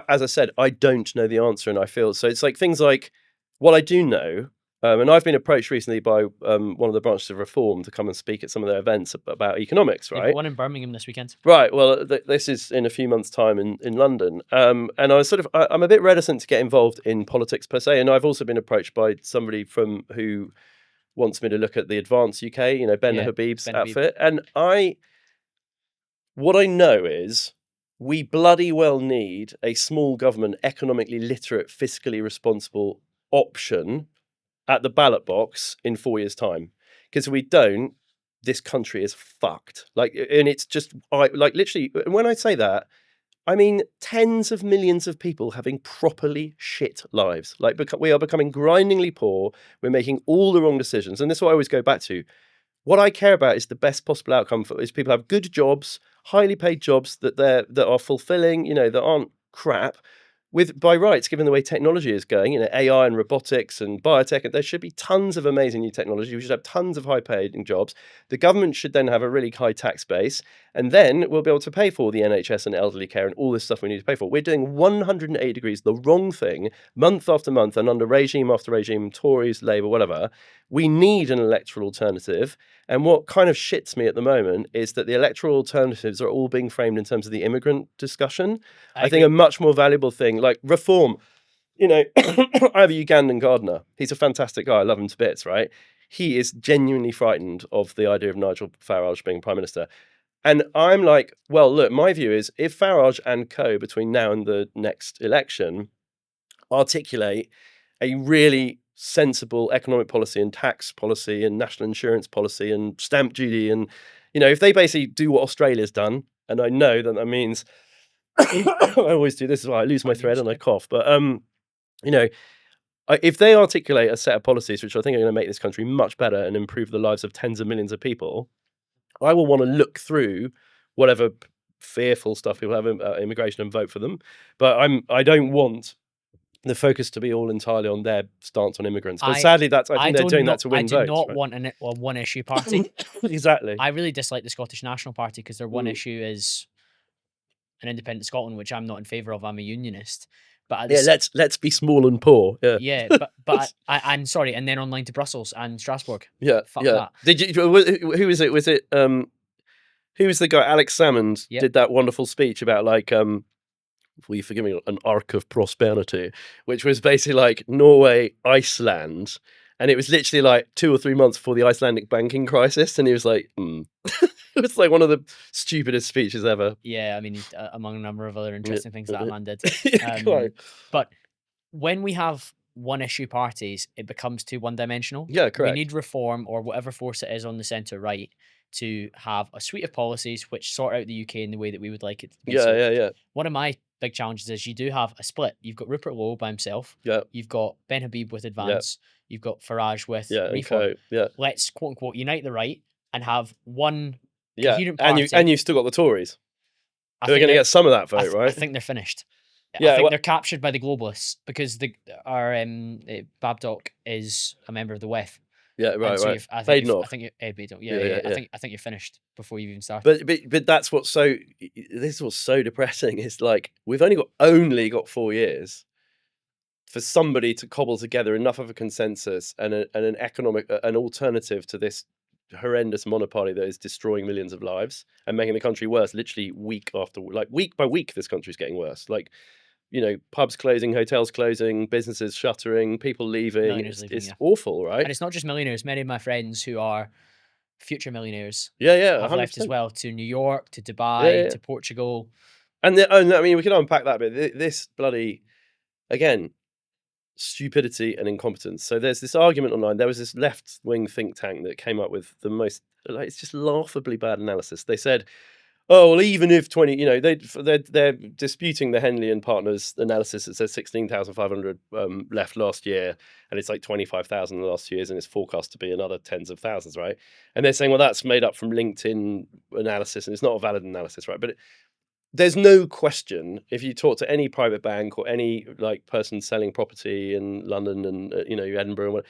as I said, I don't know the answer, and I feel, so it's like things like, what I do know, and I've been approached recently by one of the branches of Reform to come and speak at some of their events about economics, right? One in Birmingham this weekend. Right. Well, this is in a few months' time in London. And I was I'm a bit reticent to get involved in politics per se. And I've also been approached by somebody who wants me to look at the Advance UK, Ben Habib's outfit. And what I know is we bloody well need a small government, economically literate, fiscally responsible option at the ballot box in 4 years' time. Because if we don't, this country is fucked. And it's just, literally, when I say that, I mean tens of millions of people having properly shit lives. We are becoming grindingly poor. We're making all the wrong decisions. And this is what I always go back to. What I care about is the best possible outcome is people have good jobs, highly paid jobs that are fulfilling, that aren't crap. By rights, given the way technology is going, AI and robotics and biotech, and there should be tons of amazing new technology. We should have tons of high-paying jobs. The government should then have a really high tax base, and then we'll be able to pay for the NHS and elderly care and all this stuff we need to pay for. We're doing 180 degrees the wrong thing, month after month, and under regime after regime, Tories, Labour, whatever. We need an electoral alternative. And what kind of shits me at the moment is that the electoral alternatives are all being framed in terms of the immigrant discussion. I think a much more valuable thing, like Reform. I have a Ugandan gardener. He's a fantastic guy. I love him to bits, right? He is genuinely frightened of the idea of Nigel Farage being Prime Minister. And I'm like, well, look, my view is if Farage and co between now and the next election articulate a really sensible economic policy and tax policy and national insurance policy and stamp duty, and if they basically do what Australia's done, and I know that means I always do this, is why I lose my thread and I cough, but if they articulate a set of policies which I think are going to make this country much better and improve the lives of tens of millions of people, I will want to look through whatever fearful stuff people have about immigration and vote for them. But I don't want the focus to be all entirely on their stance on immigrants. But I- sadly, I think they're do doing not, that to win I do votes. not right? want a one-issue party. Exactly. I really dislike the Scottish National Party because their one issue is an independent Scotland, which I'm not in favour of. I'm a unionist. But at the Yeah, let's be small and poor. Yeah, yeah, but I'm sorry, and then online to Brussels and Strasbourg. yeah, Fuck yeah. that. Did you? Who was it? Was it? Who was the guy? Alex Salmond Yep. did that wonderful speech about like will you forgive me, an arc of prosperity, which was basically like Norway, Iceland, and it was literally like 2 or 3 months before the Icelandic banking crisis, and he was like, It was like one of the stupidest speeches ever. Yeah, I mean, among a number of other interesting things that man did. Yeah, quite. But when we have one-issue parties, it becomes too one-dimensional. Yeah, We correct. need reform, or whatever force it is on the centre right, to have a suite of policies which sort out the UK in the way that we would like it to be. Yeah, sorted. yeah, yeah, One of my big challenges is you do have a split. You've got Rupert Lowe by himself. yeah, You've got Ben Habib with Advance. You've got Farage with yeah, and Reform. co. Yeah, Let's quote unquote unite the right and have one yeah. coherent And party. you've still got the Tories. I They're think going to they're- get some of that I vote, th- right? I think they're finished. Yeah, I think well- they're captured by the globalists because our Babdock is a member of the WEF. Yeah, And right, so right. I think Badenov. I think you're, Badenov. Yeah, Yeah. yeah. I think you're finished before you've even started. But that's what's so. This is what's so depressing. Is like we've only got 4 years for somebody to cobble together enough of a consensus and an economic an alternative to this horrendous monopoly that is destroying millions of lives and making the country worse. Literally week by week, this country's getting worse. Like, you know, pubs closing, hotels closing, businesses shuttering, people leaving. Millionaires leaving, It's yeah. awful, right? And it's not just millionaires. Many of my friends who are future millionaires Yeah, have left as 100%. well to New York, to Dubai, yeah. to Portugal. And I mean, we can unpack that bit. This bloody, again, stupidity and incompetence. So there's this argument online. There was this left-wing think tank that came up with the most, like, it's just laughably bad analysis. They said, oh, well, even if 20, you know, they're disputing the Henley and Partners analysis that says 16,500 left last year, and it's like 25,000 in the last 2 years, and it's forecast to be another tens of thousands, right? And they're saying, well, that's made up from LinkedIn analysis, and it's not a valid analysis, right? But there's no question if you talk to any private bank or any like person selling property in London and Edinburgh and what,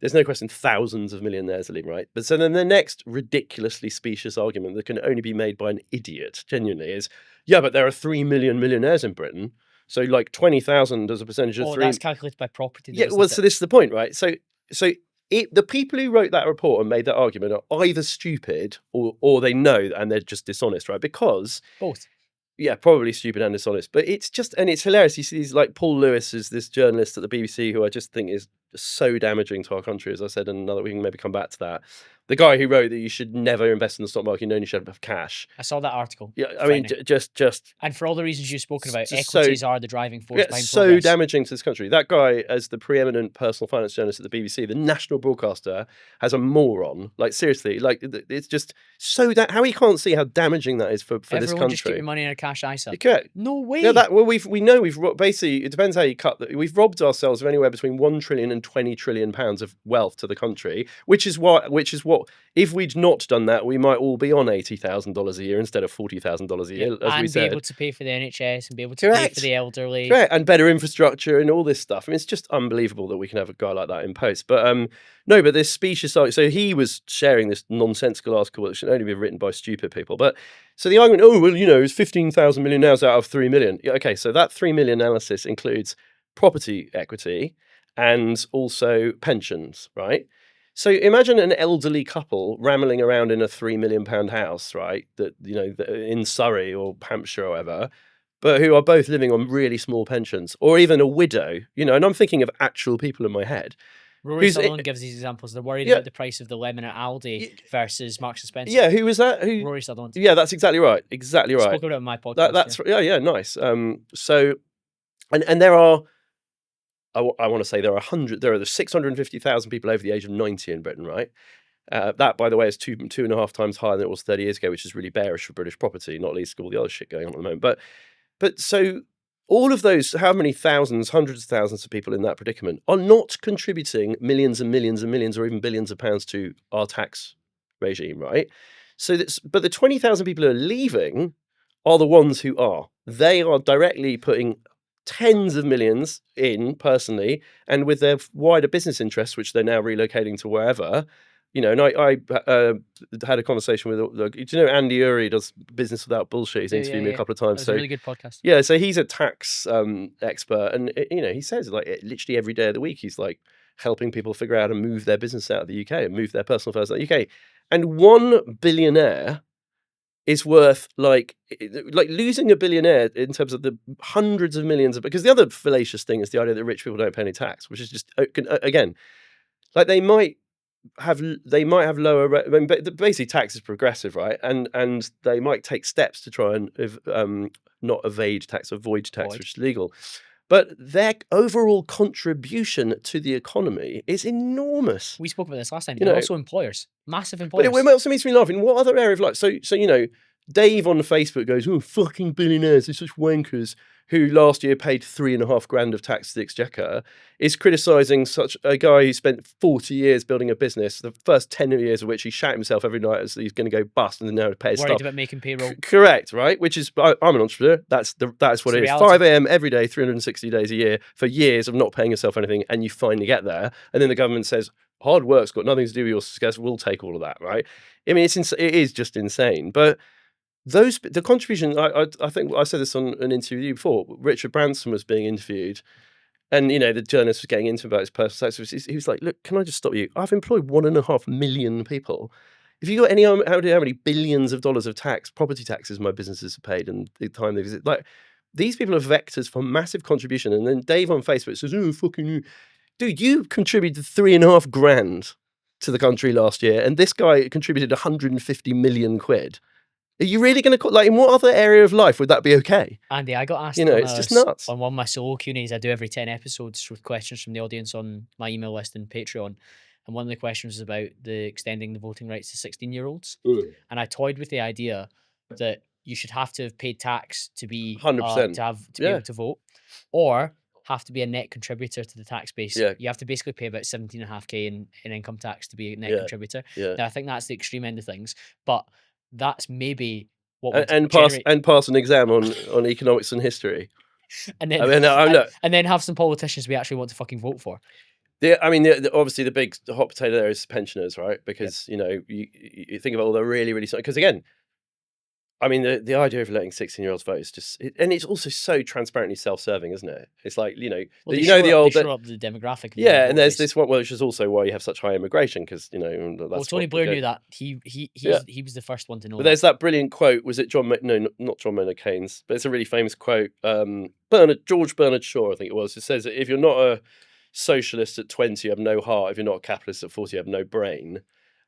there's no question thousands of millionaires are leaving, right? But so then the next ridiculously specious argument that can only be made by an idiot, genuinely, is yeah, but there are 3 million millionaires in Britain, so like 20,000 as a percentage of That's calculated by property. Yeah, well, so this is the point, right? So the people who wrote that report and made that argument are either stupid or they know and they're just dishonest, right? Because both. Yeah, probably stupid and dishonest. But it's just, and it's hilarious. You see these, like Paul Lewis is this journalist at the BBC who I just think is so damaging to our country, as I said, and we can maybe come back to that. The guy who wrote that you should never invest in the stock market, you only should have cash. I saw that article. Yeah, I mean, just and for all the reasons you've spoken about, just equities are the driving force behind so progress. damaging to this country. That guy, as the preeminent personal finance journalist at the BBC, the national broadcaster, has a moron. Like seriously, like it's just so how he can't see how damaging that is for this country. Everyone just keep your money in a cash ISA. Correct. No way. Yeah, we know we've basically, it depends how you cut that. We've robbed ourselves of anywhere between 1 trillion and 20 trillion pounds of wealth to the country, which is what if we'd not done that, we might all be on $80,000 a year instead of $40,000 a year, as we said. And be able to pay for the NHS and be able to pay for the elderly. Correct, and better infrastructure and all this stuff. I mean, it's just unbelievable that we can have a guy like that in post. But no, but this specious argument. So he was sharing this nonsensical article that should only be written by stupid people. But so the argument, oh well, it's 15,000 million now out of 3 million. Yeah, okay, so that 3 million analysis includes property equity and also pensions, right? So imagine an elderly couple rambling around in a £3 million house, right? That in Surrey or Hampshire or whatever, but who are both living on really small pensions, or even a widow, and I'm thinking of actual people in my head. Rory Sutherland gives these examples. They're worried about the price of the lemon at Aldi versus Marks and Spencer. Yeah, who was that? Rory Sutherland. Yeah, that's exactly right. Exactly right. Spoke about it on my podcast. That's yeah, nice. So, and there are. I want to say there are 650,000 people over the age of 90 in Britain, right? That, by the way, is 2.5 times higher than it was 30 years ago, which is really bearish for British property, not least all the other shit going on at the moment. But so all of those, how many thousands, hundreds of thousands of people in that predicament are not contributing millions and millions and millions or even billions of pounds to our tax regime, right? So but the 20,000 people who are leaving are the ones who are. They are directly putting tens of millions in personally, and with their wider business interests, which they're now relocating to wherever. And I had a conversation with, do you know Andy Uri does Business Without Bullshit? He's interviewed me a couple of times. That was a really good podcast. Yeah, so he's a tax expert, and he says literally every day of the week he's like helping people figure out how to move their business out of the UK and move their personal affairs out of the UK. And one billionaire is worth like losing a billionaire in terms of the hundreds of millions because the other fallacious thing is the idea that rich people don't pay any tax, which is just again, like they might have lower. Basically, tax is progressive, right? And they might take steps to try and not evade tax, avoid tax, which is legal. But their overall contribution to the economy is enormous. We spoke about this last time. They're also employers, massive employers. But it also makes me laugh. In what other area of life? So Dave on Facebook goes, "Oh, fucking billionaires! They're such wankers." Who last year paid $3,500 of tax to the Exchequer, is criticising such a guy who spent 40 years building a business, the first 10 years of which he shat himself every night as he's going to go bust and then now to pay his Worried stuff. about making payroll. Correct, right? Which is, I'm an entrepreneur. That's what it is. 5 a.m. every day, 360 days a year for years of not paying yourself anything, and you finally get there. And then the government says, hard work's got nothing to do with your success. We'll take all of that, right? I mean, it is just insane. But the contribution, I think I said this on an interview before. Richard Branson was being interviewed, and the journalist was getting into about his personal tax. He was like, "Look, can I just stop you? I've employed 1.5 million people. If you got any how many billions of dollars of tax, property taxes, my businesses have paid, and the time they visit, like these people are vectors for massive contribution." And then Dave on Facebook says, "Oh, fucking dude, you contributed $3.5 grand to the country last year, and this guy contributed 150 million quid." Are you really going to in what other area of life would that be okay? Andy, I got asked. It's just nuts. On one of my solo Q&As I do every 10 episodes with questions from the audience on my email list and Patreon, and one of the questions was about the extending the voting rights to 16-year-olds, and I toyed with the idea that you should have to have paid tax to be 100% to be able to vote, or have to be a net contributor to the tax base. Yeah. You have to basically pay about 17.5k in income tax to be a net contributor. Yeah. Now I think that's the extreme end of things, but that's maybe what and pass an exam on economics and history, and then and then have some politicians we actually want to fucking vote for. Obviously the hot potato there is pensioners, right? Because you think about all the really because again, I mean, the idea of letting 16-year-olds vote is just, and it's also so transparently self-serving, isn't it? It's like, Well, the old... They show up the demographic. Of yeah, and there's this one, which is also why you have such high immigration, because, that's... Well, Tony Blair knew that. He was the first one to know But there's that brilliant quote, was it not John Maynard Keynes, but it's a really famous quote, George Bernard Shaw, I think it was. It says, if you're not a socialist at 20, you have no heart. If you're not a capitalist at 40, you have no brain.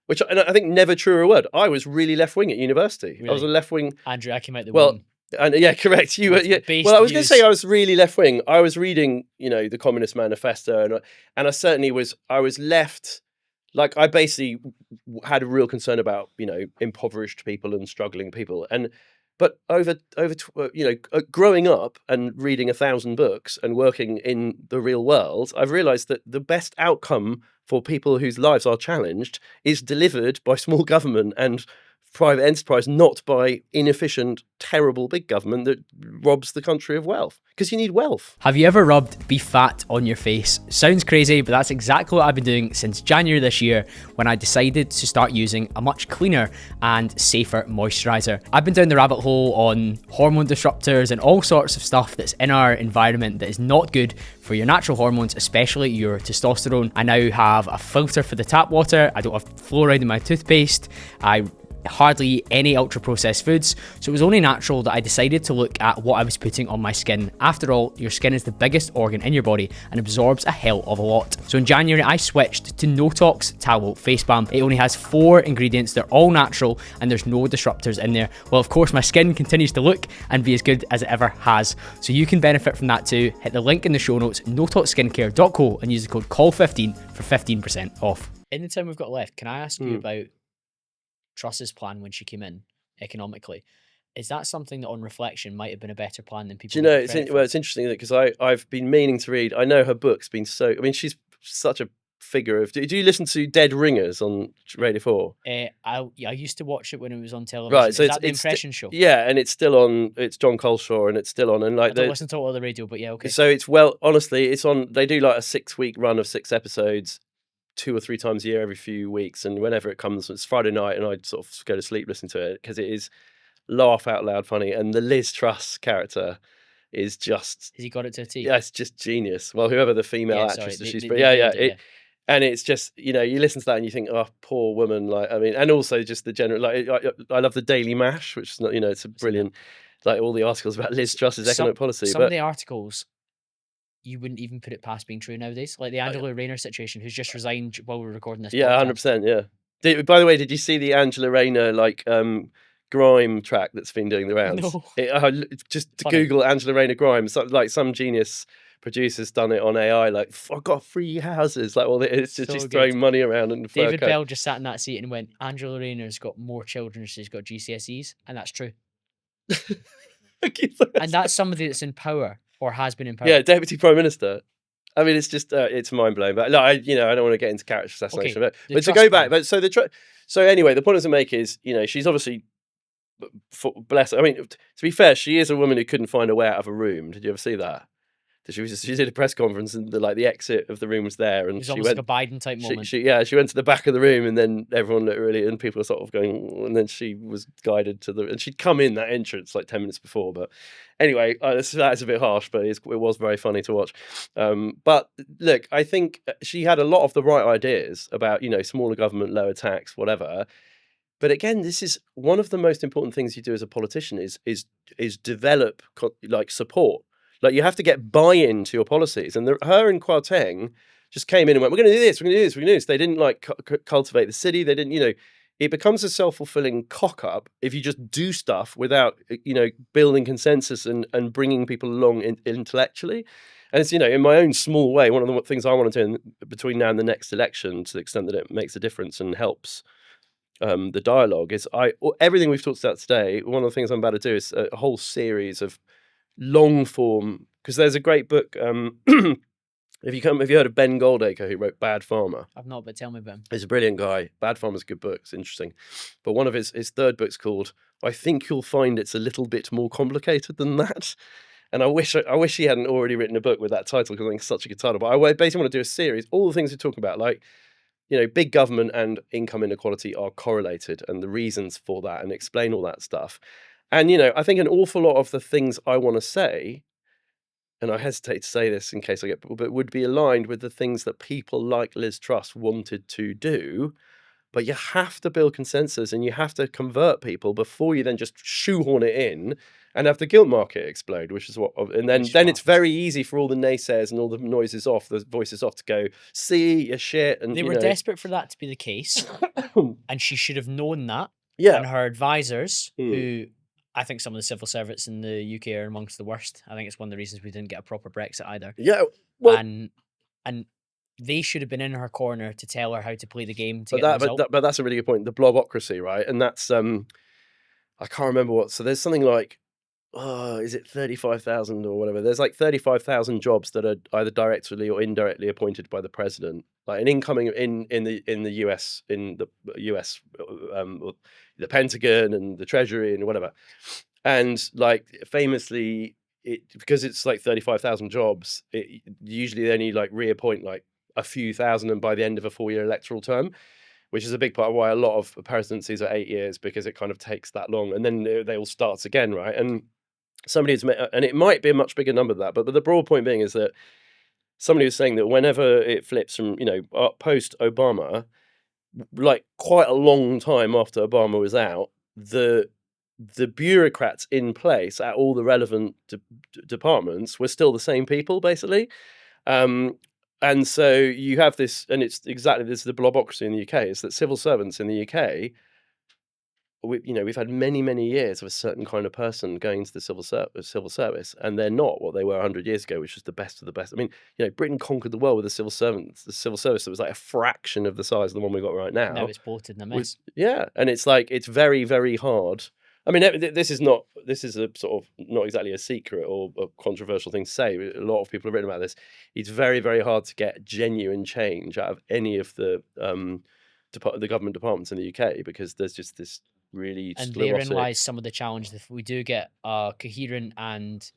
Which I think never truer word. I was really left wing at university. Really? I was a left wing. Andrew, I came out the wing. And yeah, correct. You were. Yeah. Well, I was going to say I was really left wing. I was reading, the Communist Manifesto, and I certainly was. I was left. Like I basically had a real concern about impoverished people and struggling people, but over growing up and reading 1,000 books and working in the real world, I've realised that the best outcome for people whose lives are challenged is delivered by small government and private enterprise, not by inefficient, terrible big government that robs the country of wealth. Because you need wealth. Have you ever rubbed beef fat on your face? Sounds crazy, but that's exactly what I've been doing since January this year, when I decided to start using a much cleaner and safer moisturizer. I've been down the rabbit hole on hormone disruptors and all sorts of stuff that's in our environment that is not good for your natural hormones, especially your testosterone. I now have a filter for the tap water. I don't have fluoride in my toothpaste. I hardly eat any ultra processed foods, so it was only natural that I decided to look at what I was putting on my skin. After all, your skin is the biggest organ in your body and absorbs a hell of a lot. So in January I switched to Notox Towel Face Balm. It only has 4 ingredients, they're all natural and there's no disruptors in there. Well, of course my skin continues to look and be as good as it ever has, so you can benefit from that too. Hit the link in the show notes, notoxskincare.co, and use the code CALL15 for 15% off. In the time we've got left, can I ask you about Truss's plan when she came in economically? Is that something that on reflection might have been a better plan than people? Do you know, it's interesting because I've been meaning to read. I know her book's been she's such a figure of. Do you listen to Dead Ringers on Radio 4? I used to watch it when it was on television. Right, so Is that the impression show? Yeah, and it's still on. It's John Coleshaw, and it's still on. And I like don't listen to it on the radio, but yeah, okay. So it's honestly, it's on. They do like a 6-week run of 6 episodes, 2 or 3 times a year, every few weeks, and whenever it comes, it's Friday night, and I sort of go to sleep listening to it because it is laugh out loud funny, and the Liz Truss character is just. Has he got it to a T? Yeah, it's just genius. Well, whoever the female actress is, she's. And it's just, you listen to that and you think, oh, poor woman. Like, I mean, and also just the general, like, I love the Daily Mash, which is not, it's a brilliant, like all the articles about Liz Truss's economic policy. Some of the articles, you wouldn't even put it past being true nowadays. Like the Angela Rayner situation, who's just resigned while we're recording this. Yeah, 100%. Yeah. By the way, did you see the Angela Rayner, like, grime track that's been doing the rounds? No. Just to Google Angela Rayner grime, some genius producer's done it on AI, like, I got 3 houses, like, it's just she's throwing money around. And David Bell just sat in that seat and went, Angela Rayner's got more children, she's got GCSEs, and that's true. And that's somebody that's in power or has been in power. Yeah, Deputy Prime Minister. I mean, it's just it's mind blowing. But I don't want to get into character assassination. Okay, but to go back, so anyway, the point I was to make is, she's obviously bless her. I mean, to be fair, she is a woman who couldn't find a way out of a room. Did you ever see that? She did a press conference and the exit of the room was there, and it was almost like a Biden type moment. She went to the back of the room, and then everyone and people were sort of going, and then she was guided and she'd come in that entrance like 10 minutes before. But anyway, that's a bit harsh, but it was very funny to watch. But look, I think she had a lot of the right ideas about smaller government, lower tax, whatever. But again, this is one of the most important things you do as a politician is develop support. Like, you have to get buy-in to your policies. And her and Kwarteng just came in and went, we're going to do this, we're going to do this, we're going to do this. They didn't cultivate the city. They didn't, it becomes a self-fulfilling cock-up if you just do stuff without, building consensus and bringing people along intellectually. And it's, in my own small way, one of the things I want to do between now and the next election, to the extent that it makes a difference and helps the dialogue, is everything we've talked about today, one of the things I'm about to do is a whole series of long form, because there's a great book. Have you heard of Ben Goldacre, who wrote Bad Farmer? I've not, but tell me about him. He's a brilliant guy. Bad Farmer's a good book. It's interesting. But one of his third book's called I Think You'll Find It's a Little Bit More Complicated Than That. And I wish he hadn't already written a book with that title, because I think it's such a good title. But I basically want to do a series, all the things we talk about, like, big government and income inequality are correlated, and the reasons for that, and explain all that stuff. And, I think an awful lot of the things I want to say, and I hesitate to say this in case I get, but would be aligned with the things that people like Liz Truss wanted to do. But you have to build consensus, and you have to convert people before you then just shoehorn it in and have the guilt market explode, which is what, and then it's very easy for all the naysayers and all the voices off to go, see, you're shit. And they were desperate for that to be the case. And she should have known that. Yeah. And her advisors, who I think some of the civil servants in the UK are amongst the worst. I think it's one of the reasons we didn't get a proper Brexit either. Yeah. Well, and they should have been in her corner to tell her how to play the game to get the result. But that's a really good point. The blobocracy, right? And that's I can't remember what. So there's something like, is it 35,000 or whatever? There's like 35,000 jobs that are either directly or indirectly appointed by the president. Like an incoming in the US, the Pentagon and the Treasury and whatever. And like famously, because it's like 35,000 jobs, usually they only like reappoint like a few thousand, and by the end of a 4-year electoral term, which is a big part of why a lot of presidencies are 8 years, because it kind of takes that long, and then they all starts again, right? And and it might be a much bigger number than that, but the broad point being is that somebody was saying that whenever it flips from, post Obama, like quite a long time after Obama was out, the bureaucrats in place at all the relevant departments were still the same people, basically. And so you have this, and it's exactly this is the blobocracy in the UK, is that civil servants in the UK, we've had many, many years of a certain kind of person going into the civil service, and they're not what they were 100 years ago, which was the best of the best. I mean, Britain conquered the world with the civil service that was like a fraction of the size of the one we got right now. Now it's bloated in a mess. Yeah, and it's like, it's very, very hard I mean, this is a sort of not exactly a secret or a controversial thing to say. A lot of people have written about this. It's very, very hard to get genuine change out of any of the government departments in the UK because there's just this really And therein sclerotic. lies some of the challenge. If we do get a coherent and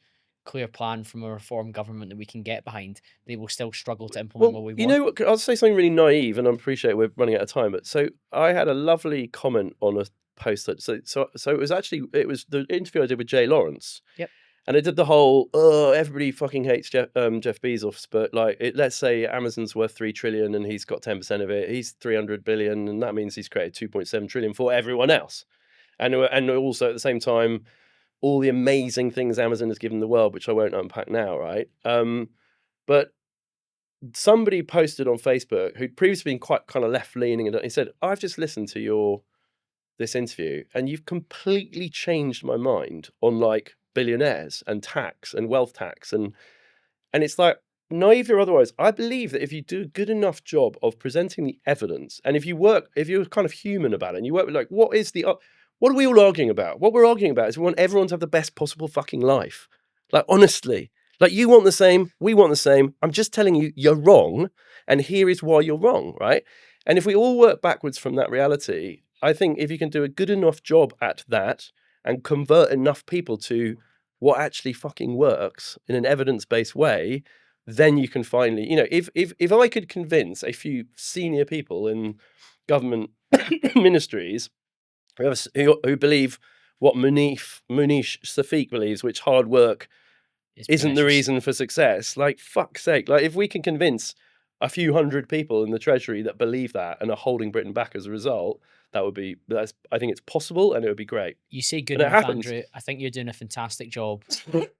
clear plan from a reform government that we can get behind, they will still struggle to implement what we You want. know what? I'll say something really naive, and I appreciate we're running out of time. But so I had a lovely comment on a post that so it was the interview I did with Jay Lawrence. Yep. And it did the whole, oh, everybody fucking hates Jeff Bezos, but like, let's say Amazon's worth 3 trillion and he's got 10% of it. He's 300 billion, and that means he's created 2.7 trillion for everyone else. And also at the same time, all the amazing things Amazon has given the world, which I won't unpack now, right? But somebody posted on Facebook who'd previously been quite kind of left leaning, and he said, "I've just listened to this interview, and you've completely changed my mind on like billionaires and tax and wealth tax and it's like, naive or otherwise, I believe that if you do a good enough job of presenting the evidence, and if you're kind of human about it, and you work with like, what are we all arguing about? What we're arguing about is we want everyone to have the best possible fucking life. Like, honestly, like, you want the same, we want the same. I'm just telling you, you're wrong, and here is why you're wrong, right? And if we all work backwards from that reality, I think if you can do a good enough job at that and convert enough people to what actually fucking works in an evidence-based way, then you can finally, if I could convince a few senior people in government ministries who believe what Munish Safiq believes, which hard work isn't the reason for success, like, fuck's sake. Like, if we can convince a few hundred people in the Treasury that believe that and are holding Britain back as a result, I think it's possible, and it would be great. You say good And it enough, happens. Andrew. I think you're doing a fantastic job.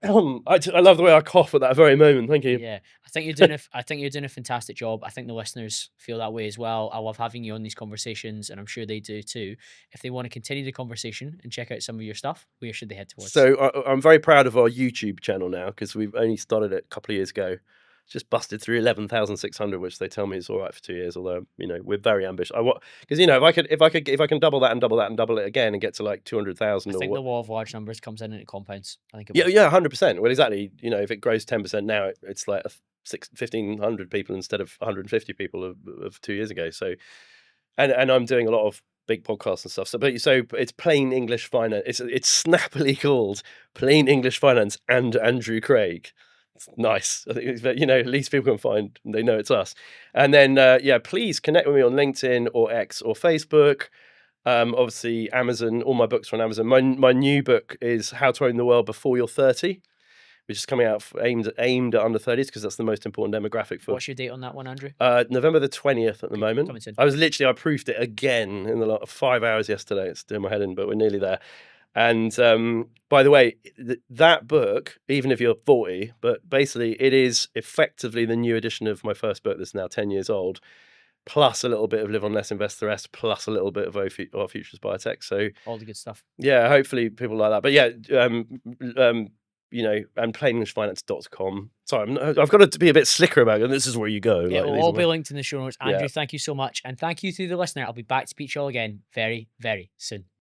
I love the way I cough at that very moment. Thank you. Yeah, I think you're doing a fantastic job. I think the listeners feel that way as well. I love having you on these conversations, and I'm sure they do too. If they want to continue the conversation and check out some of your stuff, where should they head towards? So I'm very proud of our YouTube channel now, because we've only started it a couple of years ago. Just busted through 11,600, which they tell me is all right for 2 years. Although, we're very ambitious. Because if I can double that and double that and double it again and get to like 200,000, I think the law of large numbers comes in and it compounds. I think. Yeah, 100%. Well, exactly. If it grows 10% now, it's like 1,500 people instead of 150 people of 2 years ago. So, and I'm doing a lot of big podcasts and stuff. So it's Plain English Finance. It's snappily called Plain English Finance and Andrew Craig. It's nice. I think at least people can find, they know it's us. And then please connect with me on LinkedIn or X or Facebook. Obviously Amazon, all my books are on Amazon. My new book is How to Own the World Before You're 30, which is coming out aimed at under 30s, because that's the most important demographic for. What's your date on that one, Andrew? November the 20th at the moment. I proofed it again in the 5 hours yesterday. It's doing my head in, but we're nearly there. And by the way, that book, even if you're 40, but basically it is effectively the new edition of my first book that's now 10 years old, plus a little bit of Live on Less, Invest the Rest, plus a little bit of Our Futures Biotech. So all the good stuff. Yeah, hopefully people like that. But yeah, and plainenglishfinance.com. Sorry, I've got to be a bit slicker about it. This is where you go. It will all be linked in the show notes. Andrew, thank you so much. And thank you to the listener. I'll be back to speak to you all again very, very soon.